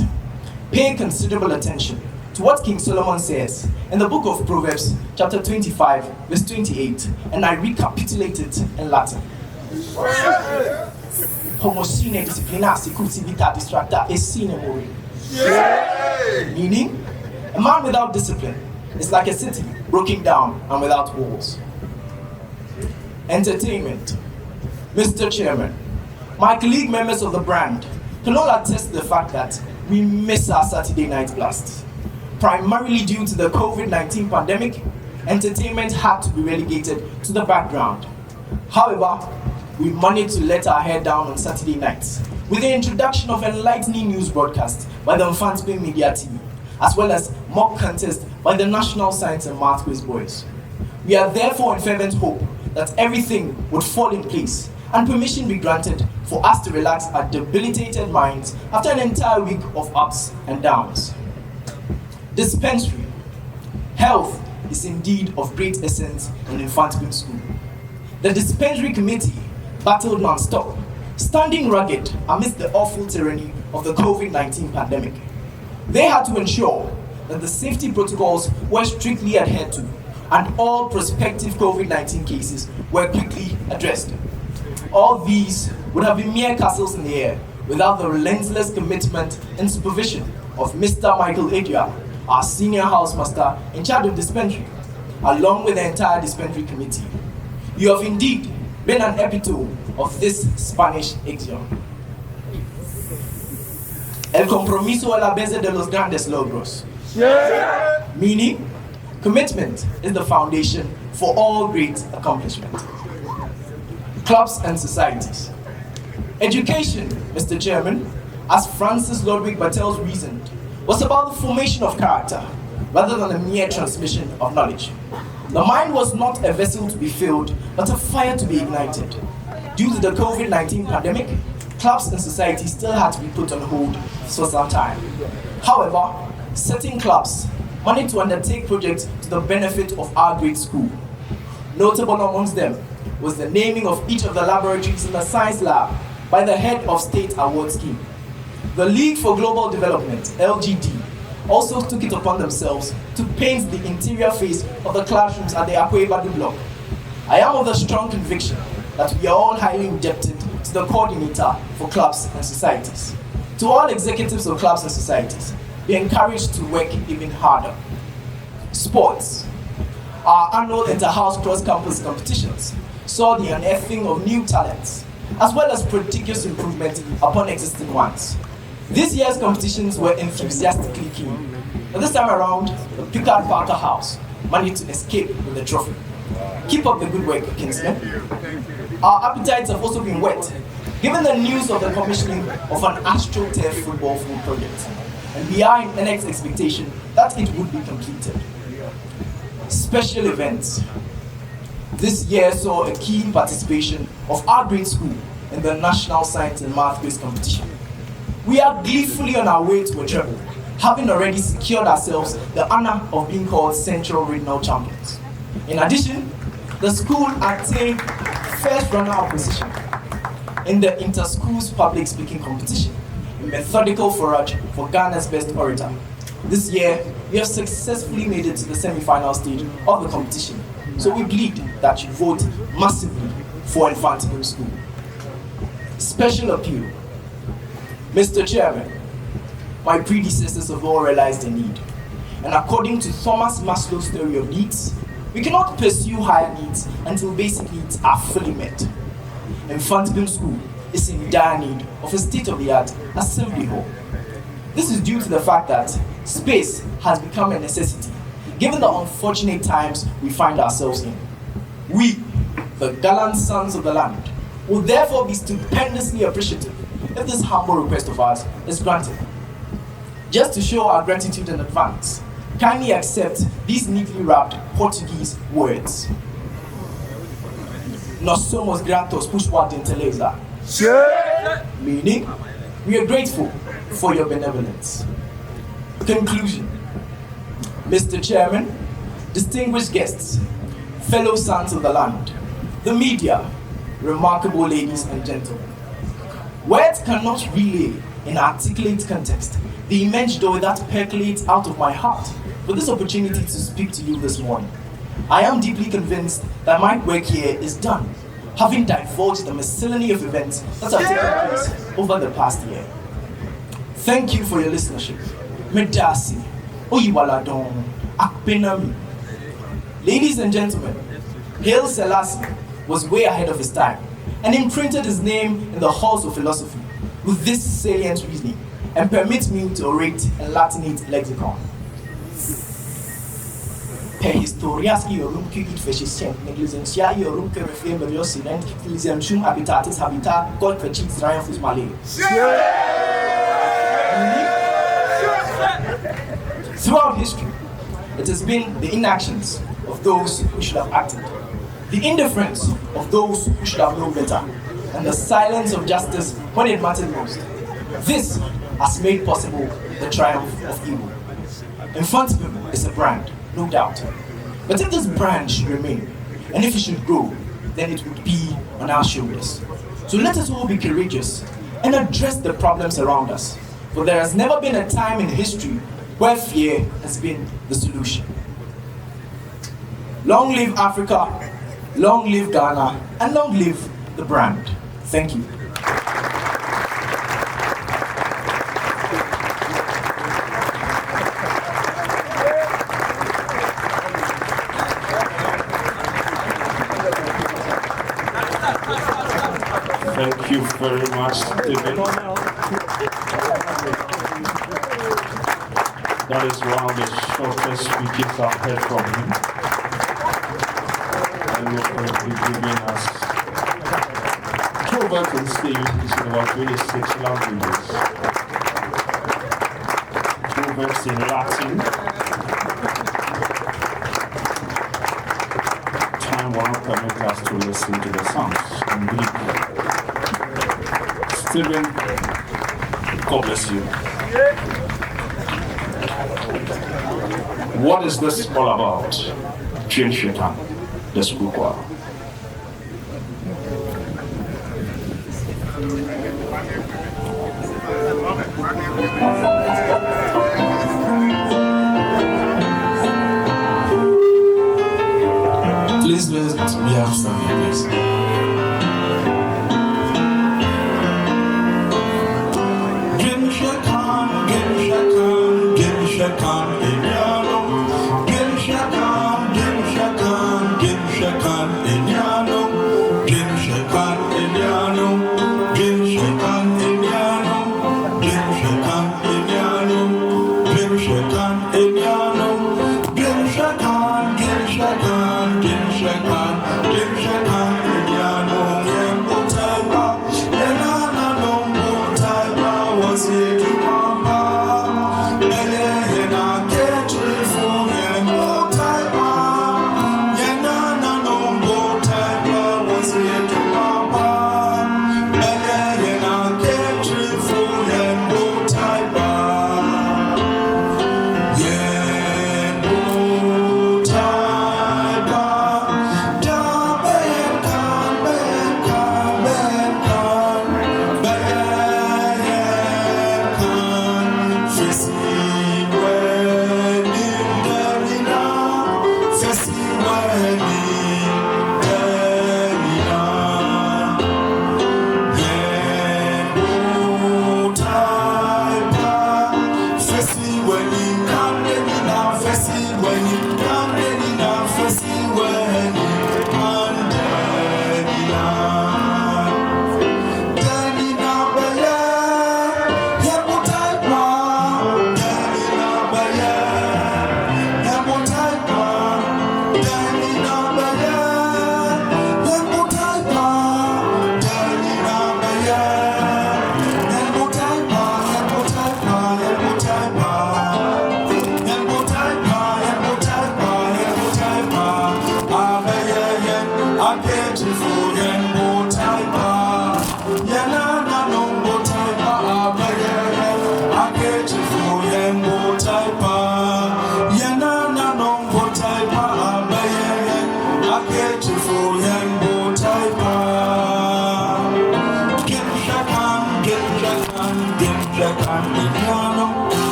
pay considerable attention to what King Solomon says in the book of Proverbs, chapter 25, verse 28, and I recapitulate it in Latin. Homocene disciplina sicuti vita distracta e sine mori. Meaning, a man without discipline is like a city broken down and without walls. Entertainment. Mr. Chairman, my colleague members of the brand can all attest to the fact that we miss our Saturday night blasts. Primarily due to the COVID-19 pandemic, entertainment had to be relegated to the background. However, we managed to let our hair down on Saturday nights with the introduction of enlightening news broadcasts by the Mfantsipim Media TV, as well as mock contests by the National Science and Math Quiz Boys. We are therefore in fervent hope that everything would fall in place and permission be granted for us to relax our debilitated minds after an entire week of ups and downs. Dispensary. Health is indeed of great essence in Mfantsipim School. The dispensary committee battled non-stop, standing rugged amidst the awful tyranny of the COVID-19 pandemic. They had to ensure that the safety protocols were strictly adhered to and all prospective COVID-19 cases were quickly addressed. All these would have been mere castles in the air without the relentless commitment and supervision of Mr. Michael Edia, our senior housemaster in charge of dispensary, along with the entire dispensary committee. You have indeed been an epitome of this Spanish axiom. El compromiso es la base de los grandes logros. Meaning, commitment is the foundation for all great accomplishment. Clubs and societies. Education, Mr. Chairman, as Francis Ludwig Bartels reasoned, was about the formation of character rather than a mere transmission of knowledge. The mind was not a vessel to be filled, but a fire to be ignited. Due to the COVID-19 pandemic, clubs and societies still had to be put on hold for some time. However, certain clubs managed to undertake projects to the benefit of our great school. Notable amongst them was the naming of each of the laboratories in the science lab by the head of state award scheme. The League for Global Development, LGD, also took it upon themselves to paint the interior face of the classrooms at the Akwe-Badu block. I am of the strong conviction that we are all highly indebted to the coordinator for clubs and societies. To all executives of clubs and societies, be encouraged to work even harder. Sports. Our annual inter-house cross-campus competitions saw the unearthing of new talents, as well as prodigious improvement upon existing ones. This year's competitions were enthusiastically keen. But this time around, the Pickard Parker House managed to escape with the trophy. Keep up the good work, Kingsmen. Our appetites have also been whet, given the news of the commissioning of an AstroTurf football field project, and we are in the next expectation that it would be completed. Special events. This year saw a keen participation of our grade school in the National Science and Math Quiz competition. We are gleefully on our way to a treble, having already secured ourselves the honor of being called Central Regional Champions. In addition, the school attained first runner-up position in the Inter-Schools Public Speaking Competition, a methodical forage for Ghana's best orator. This year, we have successfully made it to the semi-final stage of the competition, so we plead that you vote massively for Mfantsipim School. Special appeal. Mr. Chairman, my predecessors have all realized the need, and according to Thomas Maslow's theory of needs, we cannot pursue higher needs until basic needs are fully met. Mfantsipim School is in dire need of a state-of-the-art assembly hall. This is due to the fact that space has become a necessity, given the unfortunate times we find ourselves in. We, the gallant sons of the land, will therefore be stupendously appreciative if this humble request of ours is granted. Just to show our gratitude in advance, kindly accept these neatly wrapped Portuguese words. Nós somos gratos por sua gentileza. Meaning, we are grateful for your benevolence. Conclusion. Mr. Chairman, distinguished guests, fellow sons of the land, the media, remarkable ladies and gentlemen. Words cannot relay in articulate context the immense joy that percolates out of my heart for this opportunity to speak to you this morning. I am deeply convinced that my work here is done, having divulged the miscellany of events that have taken place over the past year. Thank you for your listenership. Medasi, Oyiwaladon, Akpenami. Ladies and gentlemen, Haile Selassie was way ahead of his time and imprinted his name in the halls of philosophy with this salient reasoning, and permit me to orate a Latinate lexicon. Per historias iorum cuit fechiscent, negligentia iorum que refrem velocirent, lisentium habitatis habitat, God fecit triumphus male. Throughout history, it has been the inactions of those who should have acted, the indifference of those who should have known better, and the silence of justice when it mattered most. This has made possible the triumph of evil. Mfantsipim is a brand, no doubt. But if this brand should remain, and if it should grow, then it would be on our shoulders. So let us all be courageous and address the problems around us. For there has never been a time in history where fear has been the solution. Long live Africa, long live Ghana, and long live the brand. Thank you. Thank you very much, David. That is one of the shortest speeches I've heard from him. And we're going to be giving us proverbs and sayings in about 26 languages. Proverbs in Latin. Time will not permit us to listen to the songs in Greek. Stephen, God bless you. What is this all about? Jane Shetan, the school choir. Please let me have some please. Gim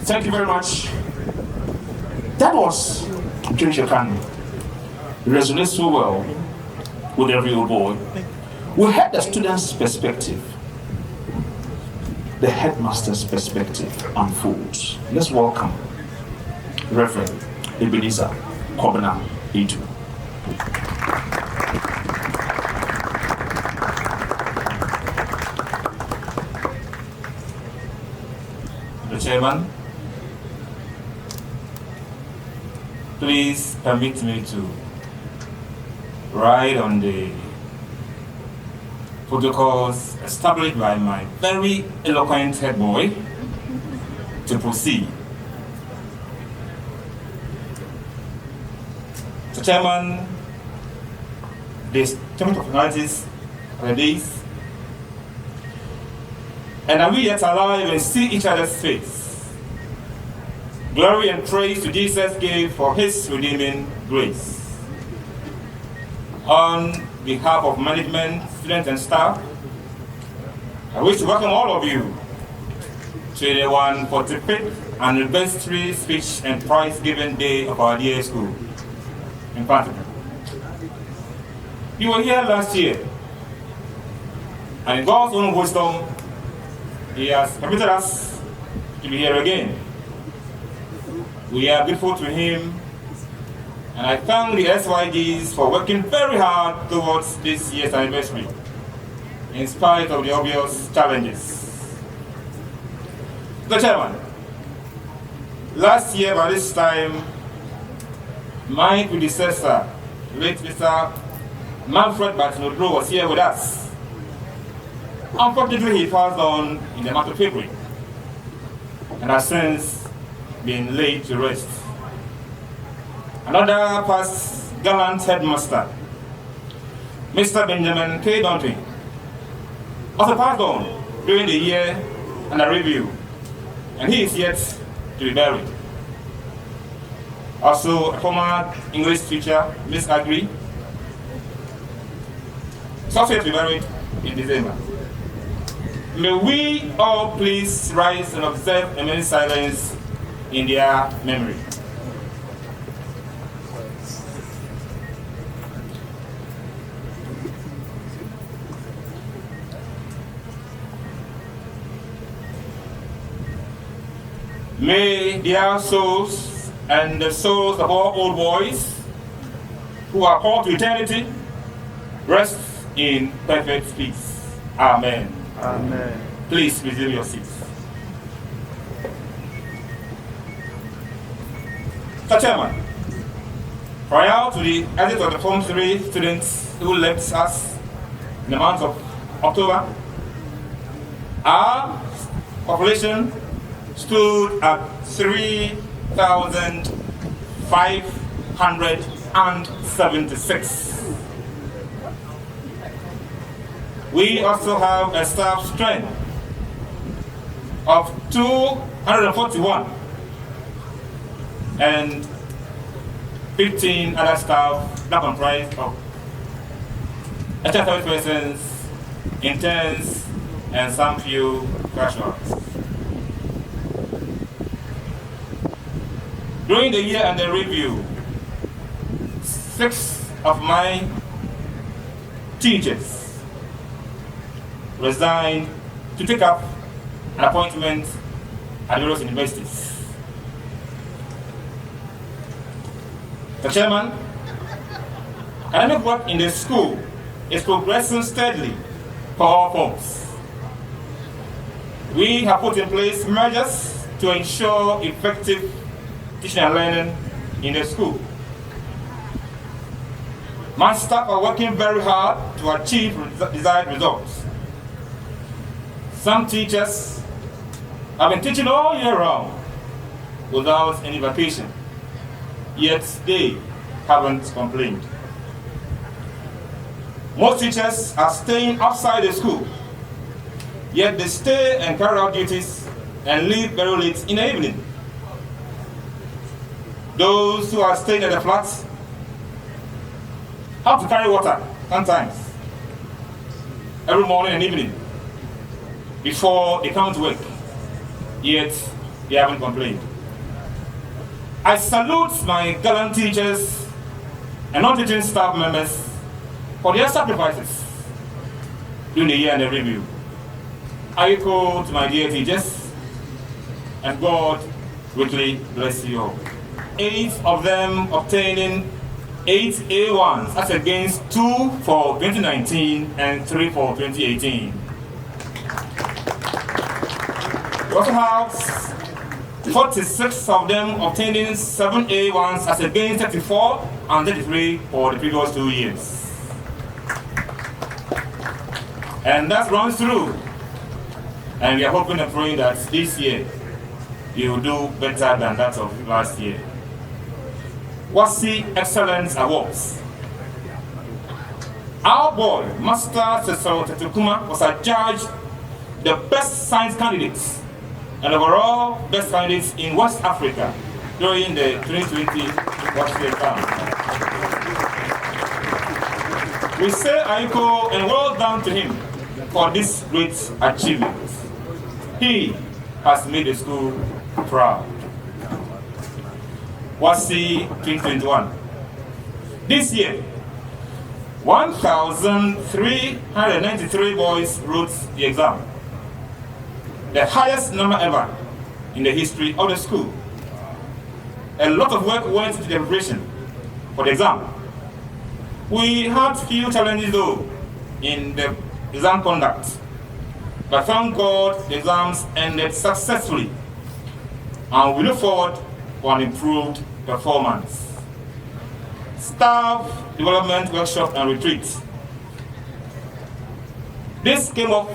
Thank you very much. That was Shekhan. It resonates so well with every old boy. We had the student's perspective, the headmaster's perspective unfolds. Let's welcome Reverend Ebenezer Kobena Edu. The Chairman, please permit me to ride on the protocols established by my very eloquent head boy to proceed. So, Chairman, the statement of humanities are the days, and are we yet alive and see each other's face? Glory and praise to Jesus gave for his redeeming grace. On behalf of management, students, and staff, I wish to welcome all of you to the 145th anniversary speech and prize-giving day of our dear school in Mfantsipim. You were here last year, and in God's own wisdom, He has permitted us to be here again. We are grateful to Him, and I thank the SYGs for working very hard towards this year's anniversary, in spite of the obvious challenges. The Chairman, last year by this time, my predecessor, late Mr. Manfred Batnodro, was here with us. Unfortunately, he passed on in the month of February and has since been laid to rest. Another past gallant headmaster, Mr. Benjamin K. Dunton, also passed on during the year under review, and he is yet to be buried. Also a former English teacher, Miss Agri. Sophia to be married in December. May we all please rise and observe a minute silence in their memory. May their souls and the souls of all old boys who are called to eternity rest in perfect peace. Amen. Amen. Please resume your seats. Mr. Chairman, prior to the exit of the Form 3 students who left us in the month of October, our population stood at 3,576. We also have a staff strength of 241 and 15 other staff that comprise of extra service persons, interns, and some few casuals. During the year under review, 6 of my teachers resigned to take up an appointment at various universities. The chairman, academic work in the school is progressing steadily for all forms. We have put in place measures to ensure effective teaching and learning in the school. My staff are working very hard to achieve desired results. Some teachers have been teaching all year round without any vacation, yet they haven't complained. Most teachers are staying outside the school, yet they stay and carry out duties and leave very late in the evening. Those who are staying at the flats have to carry water sometimes every morning and evening before they come to work, yet they haven't complained. I salute my gallant teachers and non-teaching staff members for their sacrifices during the year and the review. I echo to my dear teachers, and God greatly bless you all. 8 of them obtaining 8 A1s, as against 2 for 2019 and 3 for 2018. We also have 46 of them obtaining 7 A1s, as against 34 and 33 for the previous 2 years. And that runs through. And we are hoping and praying that this year you will do better than that of last year. WASI Excellence Awards. Our boy, Master Cecil Tetukuma, was adjudged the best science candidates and overall best candidates in West Africa during the 2020 WASI exam. We say Aiko and well done to him for this great achievement. He has made the school proud. WASI 2021. This year, 1,393 boys wrote the exam, the highest number ever in the history of the school. A lot of work went into the preparation for the exam. We had few challenges though in the exam conduct, but thank God the exams ended successfully, and we look forward for an improved performance. Staff development workshop and retreat. This came up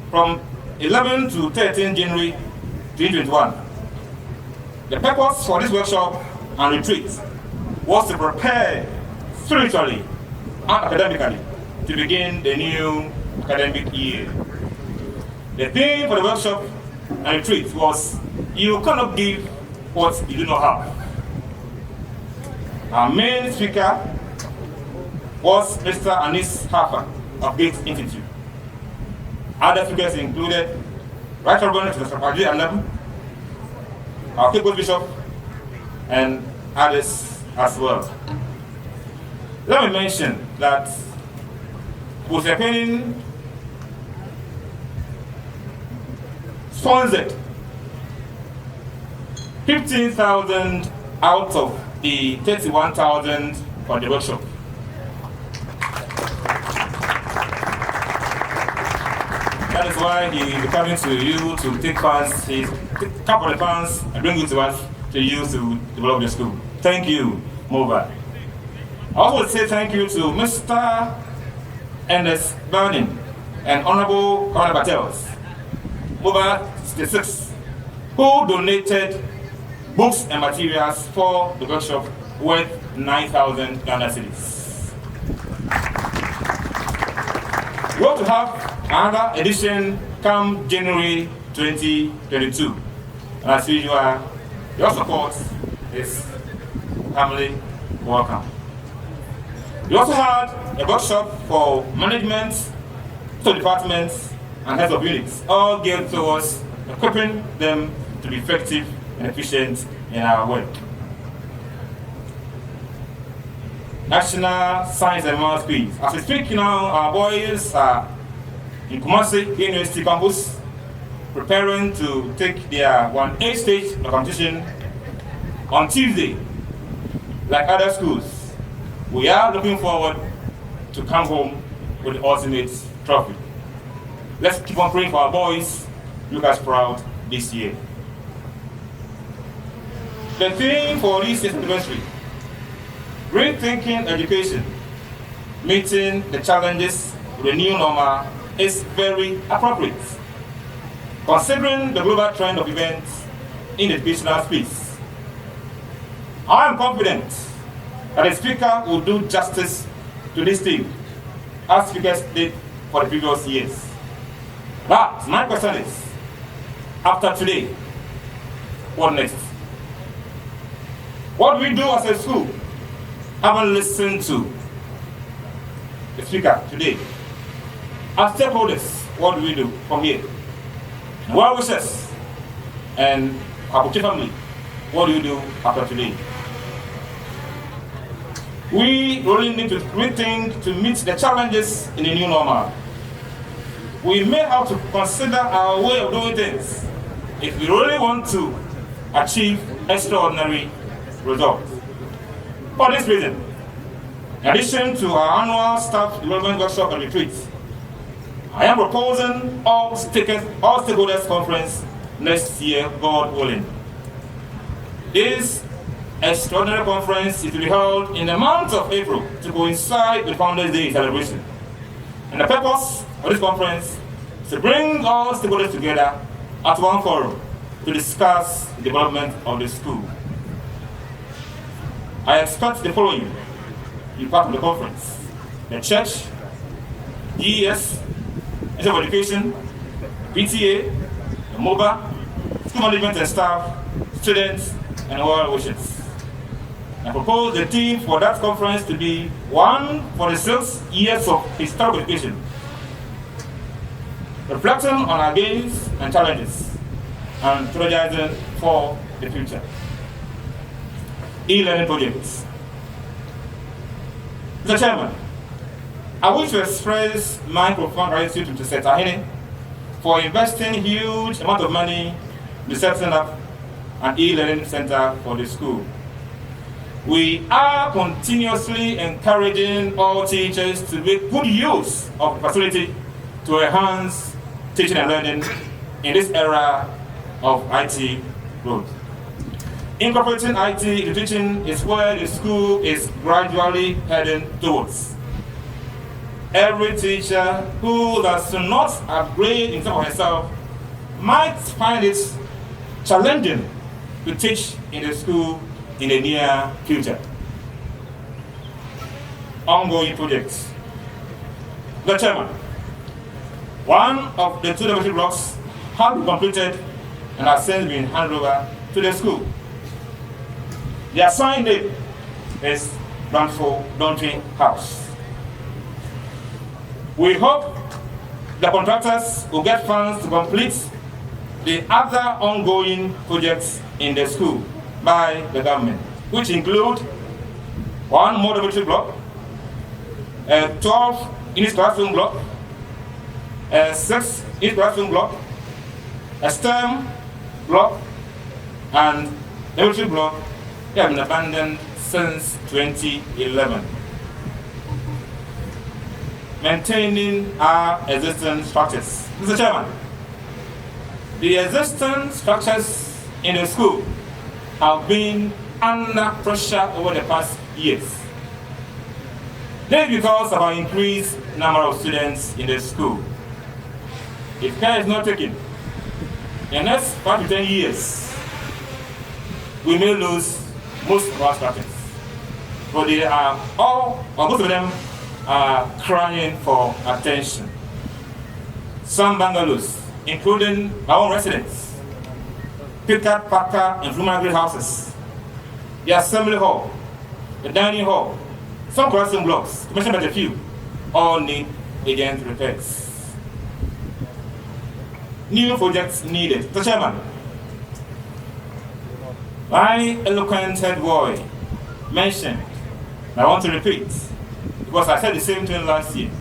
from 11 to 13 January 2021. The purpose for this workshop and retreat was to prepare spiritually and academically to begin the new academic year. The theme for the workshop and retreat was, you cannot give what you do not have. Our main speaker was Mr. Anis Harper of Gates Institute. Other speakers included Right Reverend Mr. Padri Alem, our People's Bishop, and others as well. Let me mention that Mfantsipim sponsored 15,000 out of the 31,000 for the workshop. That is why he is coming to you to take funds, take a couple of funds and bring it to us to use to develop the school. Thank you, Mobile. I also want to say thank you to Mr. Ernest Burning and Honorable Colonel Battels, Mobile 66, who donated books and materials for the workshop worth 9,000 Ghana cedis. We hope to have another edition come January 2022. And as usual, your support is family welcome. We also had a workshop for management, social departments, and heads of units, all geared towards equipping them to be effective and efficient in our work. National Science and Maths Quiz. As we speak now, our boys are in Kumasi University campus, preparing to take their 1A stage of competition on Tuesday. Like other schools, we are looking forward to come home with the ultimate trophy. Let's keep on praying for our boys, look us proud this year. The theme for this year's anniversary, rethinking education, meeting the challenges with the new normal, is very appropriate, considering the global trend of events in the educational space. I am confident that the speaker will do justice to this theme, as speakers did for the previous years. But my question is, after today, what next? What we do as a school, haven't listened to the speaker today. As stakeholders, what do we do from here? Well wishes and our family, what do you do after today? We really need to rethink to meet the challenges in the new normal. We may have to consider our way of doing things if we really want to achieve extraordinary results. For this reason, in addition to our annual staff development workshop and retreat, I am proposing all stakeholders conference next year, God willing. This extraordinary conference is to be held in the month of April to coincide with Founders Day celebration. And the purpose of this conference is to bring all stakeholders together at one forum to discuss the development of the school. I expect the following to be part of the conference: the church, DES, Ministry of Education, PTA, the MOBA, school management and staff, students, and well wishes. I propose the theme for that conference to be one for the 6 years of historical education, reflecting on our gains and challenges, and strategizing for the future. E-learning projects. Mr. Chairman, I wish to express my profound gratitude to Mr. Tahini for investing huge amount of money in setting up an e-learning center for the school. We are continuously encouraging all teachers to make good use of the facility to enhance teaching and learning in this era of IT growth. Incorporating IT into teaching is where the school is gradually heading towards. Every teacher who does not upgrade himself or herself might find it challenging to teach in the school in the near future. Ongoing projects. The chairman, one of the 2 laboratory blocks has been completed and has since been handed over to the school. The assigned date is Brantford Laundry House. We hope the contractors will get funds to complete the other ongoing projects in the school by the government, which include 1 more dormitory block, a 12-unit classroom block, a 6-unit classroom block, a STEM block, and dormitory block have been abandoned since 2011. Maintaining our existing structures. Mr. Chairman, the existing structures in the school have been under pressure over the past years. This is because of our increased number of students in the school. If care is not taken, in the next 5 to 10 years, we may lose most of our structures. But they are all, or most of them, are crying for attention. Some bungalows, including our own residents, Pickard, Parker, and Fluminense houses, the assembly hall, the dining hall, some classroom blocks, to mention but a few, all need urgent repairs. New projects needed. Mr. Chairman, my eloquent head boy mentioned, and I want to repeat, because I said the same thing last year.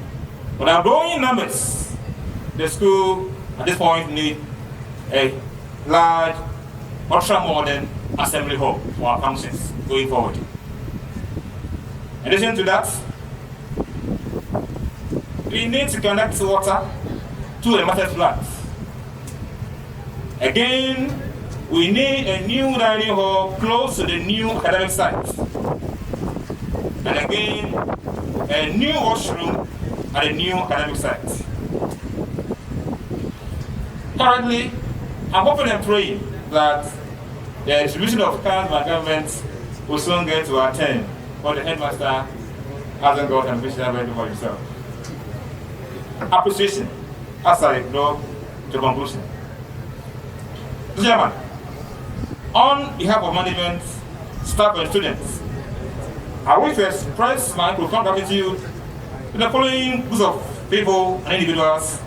But our growing numbers, the school at this point need a large, ultra-modern assembly hall for our functions going forward. In addition to that, we need to connect water to the master plant. Again, we need a new dining hall close to the new academic site. And again, a new washroom at a new academic site. Currently, I'm hoping and praying that the distribution of cards by government will soon get to our turn, but the headmaster hasn't got an official ready for himself. Appreciation, as I draw to conclusion. Mr. Chairman, on behalf of management, staff, and students, I wish to express my profound gratitude to the following groups of people and individuals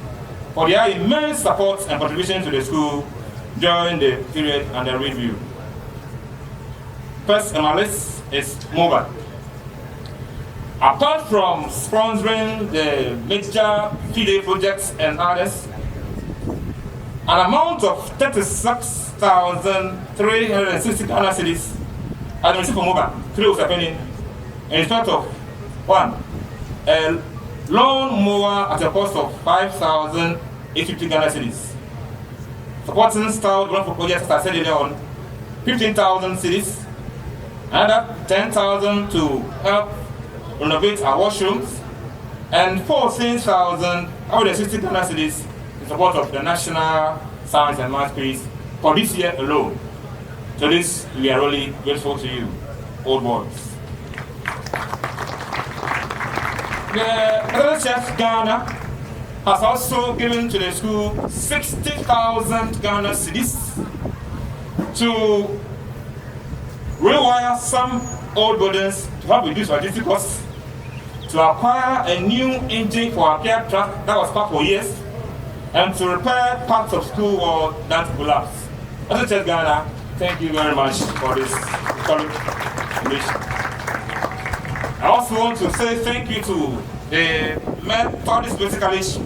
for their immense support and contribution to the school during the period under review. First on my list is MOBA. Apart from sponsoring the major FIDE projects and others, an amount of 36,360 Ghana cedis has been received from MOBA through Sapeni in respect of 1, a lawn mower at a cost of 5,850 Ghana cedis. Supporting style development projects, as I said earlier on, 15,000 cedis, another 10,000 to help renovate our washrooms, and 14,060 Ghana cedis in support of the National Science and Math Quiz for this year alone. So this, we are really grateful to you, old boys. The President Chef Ghana has also given to the school 60,000 Ghana cedis to rewire some old buildings to help reduce logistic costs, to acquire a new engine for our care truck that was parked for years, and to repair parts of school wall that collapsed. President Chef Ghana, thank you very much for this donation. I also want to say thank you to the Methodist Basic College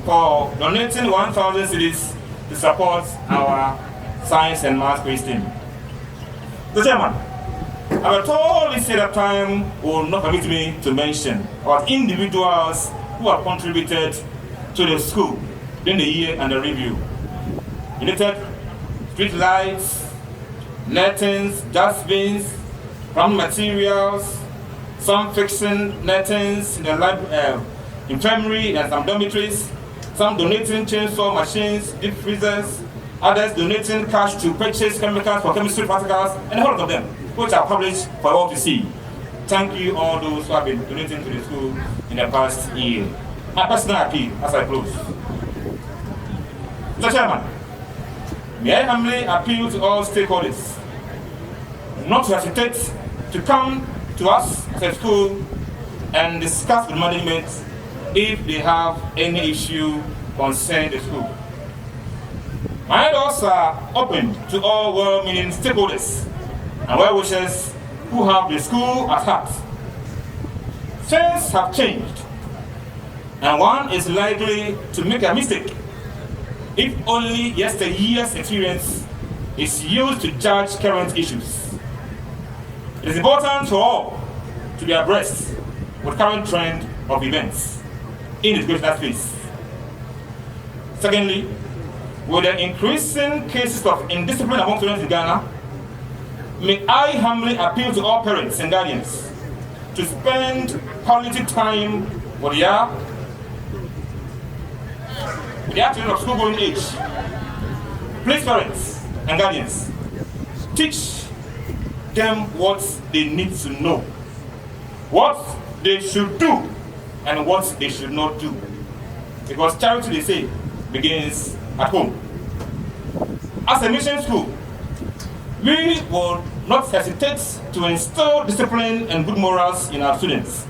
for donating 1,000 cedis to support our science and math quiz team. The chairman, I will totally say that time will not permit me to mention about individuals who have contributed to the school during the year under review. Donated street lights, nettings, dustbins, farm materials, some fixing nettings in the infirmary and some dormitories, some donating chainsaw machines, deep freezers, others donating cash to purchase chemicals for chemistry practicals, and a whole lot of them, which are published for all to see. Thank you all those who have been donating to the school in the past year. My personal appeal as I close. Mr. Chairman, may I humbly appeal to all stakeholders not to hesitate to come to us as a school and discuss with management if they have any issue concerning the school. My doors are open to all well-meaning stakeholders and well-wishers who have the school at heart. Things have changed, and one is likely to make a mistake if only yesteryear's experience is used to judge current issues. It is important for all to be abreast with current trend of events in educational space. Secondly, with the increasing cases of indiscipline among students in Ghana, may I humbly appeal to all parents and guardians to spend quality time with their children of school-going age. Please, parents and guardians, teach them what they need to know, what they should do, and what they should not do. Because charity, they say, begins at home. As a mission school, we will not hesitate to instill discipline and good morals in our students.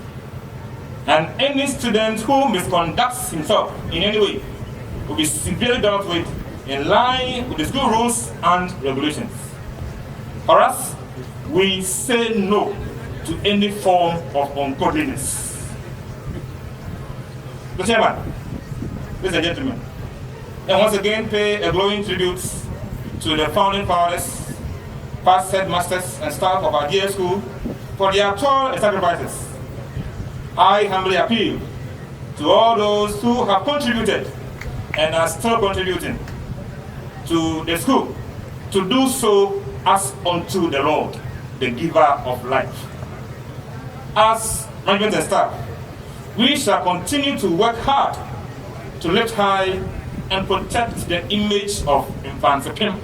And any student who misconducts himself in any way will be severely dealt with in line with the school rules and regulations. For us, we say no to any form of ungodliness. Mr. Chairman, ladies and gentlemen, and once again pay a glowing tribute to the founding fathers, past headmasters and staff of our dear school for their toil and sacrifices. I humbly appeal to all those who have contributed and are still contributing to the school to do so as unto the Lord, the giver of life. As management and staff, we shall continue to work hard to lift high and protect the image of Mfantsipim,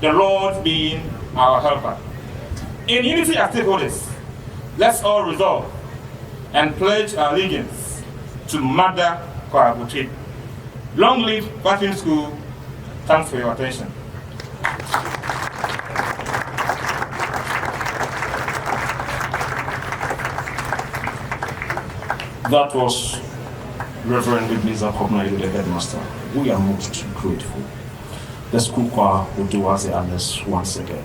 the Lord being our helper. In unity as stakeholders, let's all resolve and pledge our allegiance to Mother Kwabuchi. Long live Mfantsipim School. Thanks for your attention. That was Reverend Ebenezer Kopnaidu, the headmaster. We are most grateful. The school choir will do us the honors once again.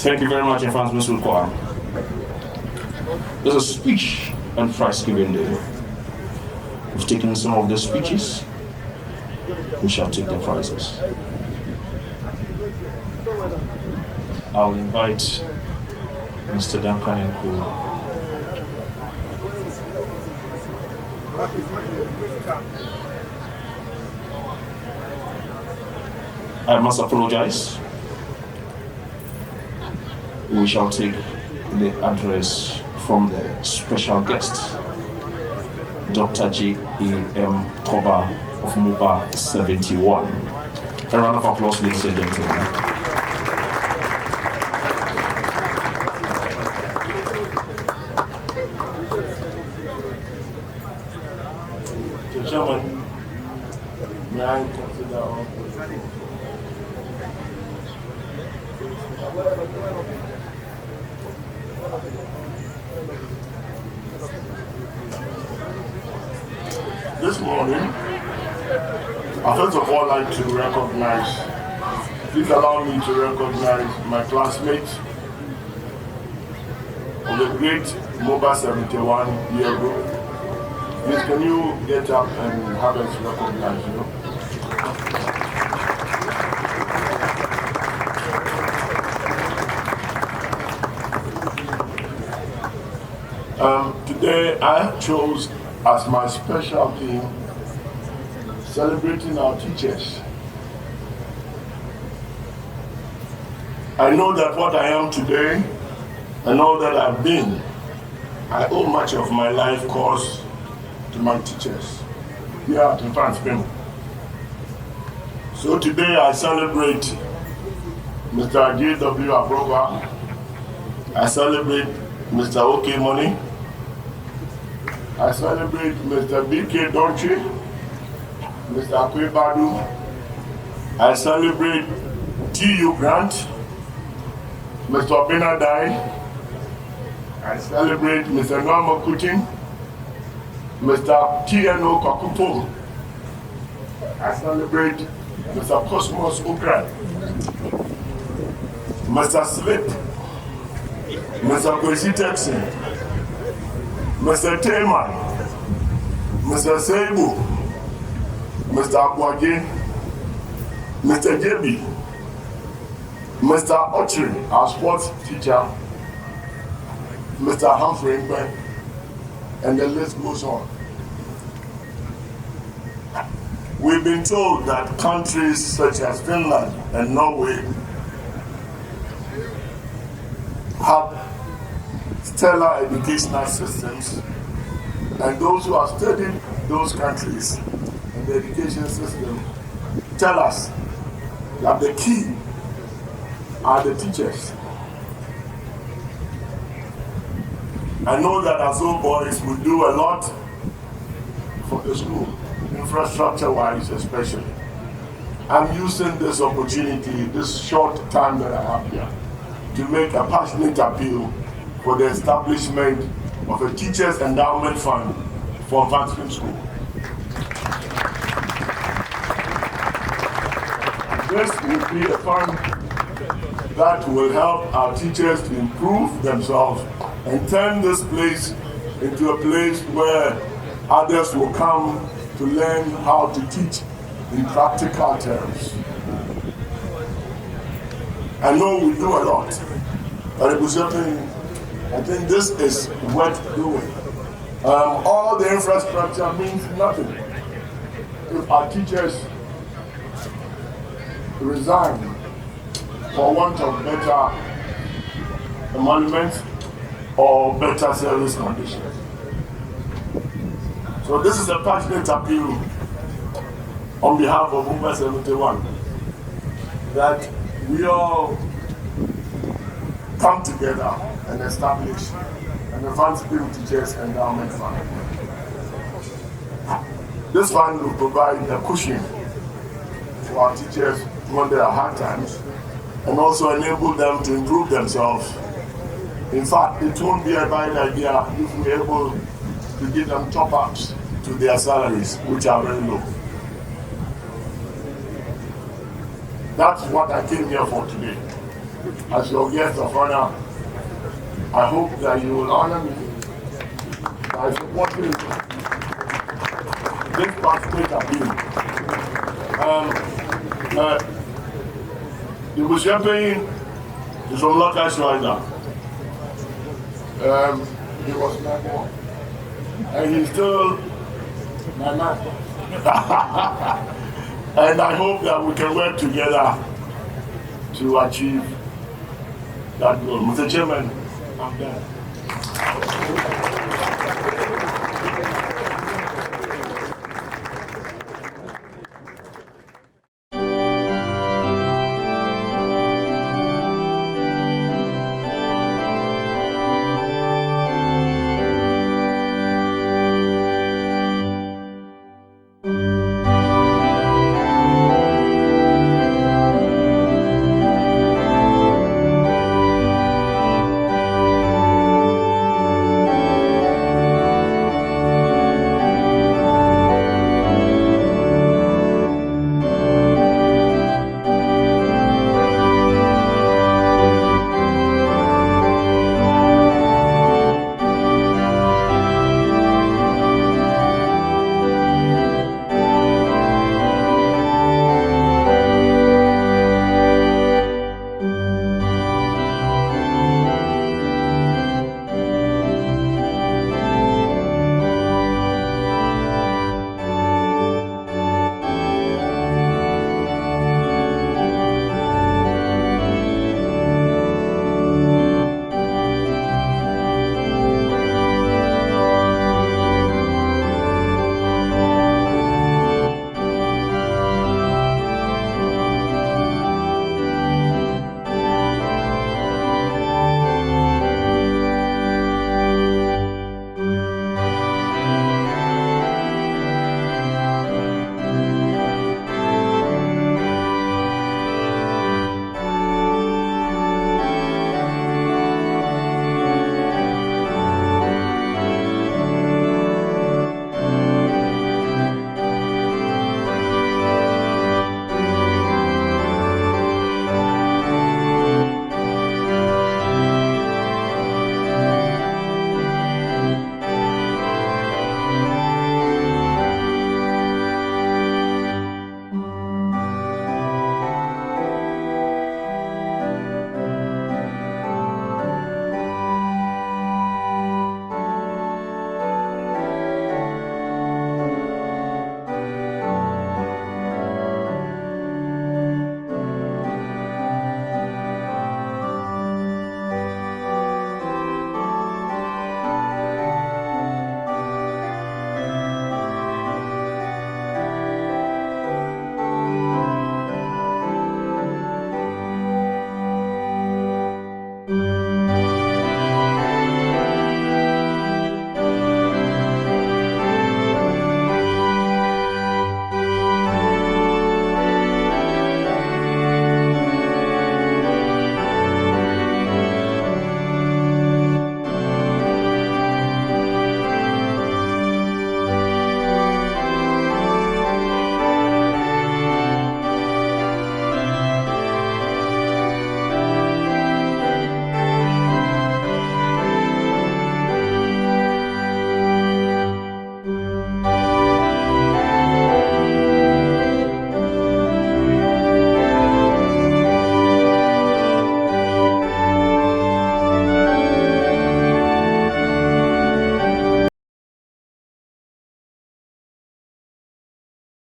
Thank you very much, Mfantsipim Choir. There's a speech and prize giving day. We've taken some of the speeches. We shall take the prizes. I'll invite Mr. Duncan and Kulu. I must apologize. We shall take the address from the special guest, Dr. J.A.M. Toba of MUBA 71. A round of applause, ladies and gentlemen. Chairman, may I consider all this morning, I first of all like to recognize, please allow me to recognize my classmates of the great MUBA 71 year group. Please, can you get up and have us recognize you? Today I chose as my special theme celebrating our teachers. I know that what I am today, and all that I've been, I owe much of my life course to my teachers here at Mfantsipim. So today I celebrate Mr. J.W. Abrova, I celebrate Mr. O.K. Money, I celebrate Mr. B.K. Donchi, Mr. Akwe Badu, I celebrate T.U. Grant, Mr. Benadai, I celebrate Mr. Norma Kutin, Mr. T.N.O. Kakupo, I celebrate Mr. Cosmos Ukran, Mr. Slip, Mr. Kwesi Texan, Mr. Tayman, Mr. Seibu, Mr. Akwage, Mr. Jebi, Mr. Ochiri, our sports teacher, Mr. Humphrey Nkwe, and the list goes on. We've been told that countries such as Finland and Norway have stellar educational systems, and those who have studied those countries and the education system tell us that the key are the teachers. I know that as old boys we do a lot for the school, infrastructure-wise especially. I'm using this opportunity, this short time that I have here, to make a passionate appeal for the establishment of a Teachers Endowment Fund for Mfantsipim School. This will be a fund that will help our teachers to improve themselves and turn this place into a place where others will come to learn how to teach in practical terms. I know we do a lot, but I think this is worth doing. All the infrastructure means nothing if our teachers resign for want of better emoluments or better service conditions. So this is a passionate appeal on behalf of MUBA 71 that we all come together and establish an Mfantsipim Teachers Endowment Fund. This fund will provide a cushion for our teachers when there are hard times and also enable them to improve themselves. In fact, it won't be a bad idea if we're able to give them top-ups to their salaries, which are very low. That's what I came here for today. as your guest of honor, I hope that you will honor me by supporting this passionate appeal. The Mfantsipim is from local China. He was my boy. And he's still my man. And I hope that we can work together to achieve that goal. Mr. Chairman, I'm done.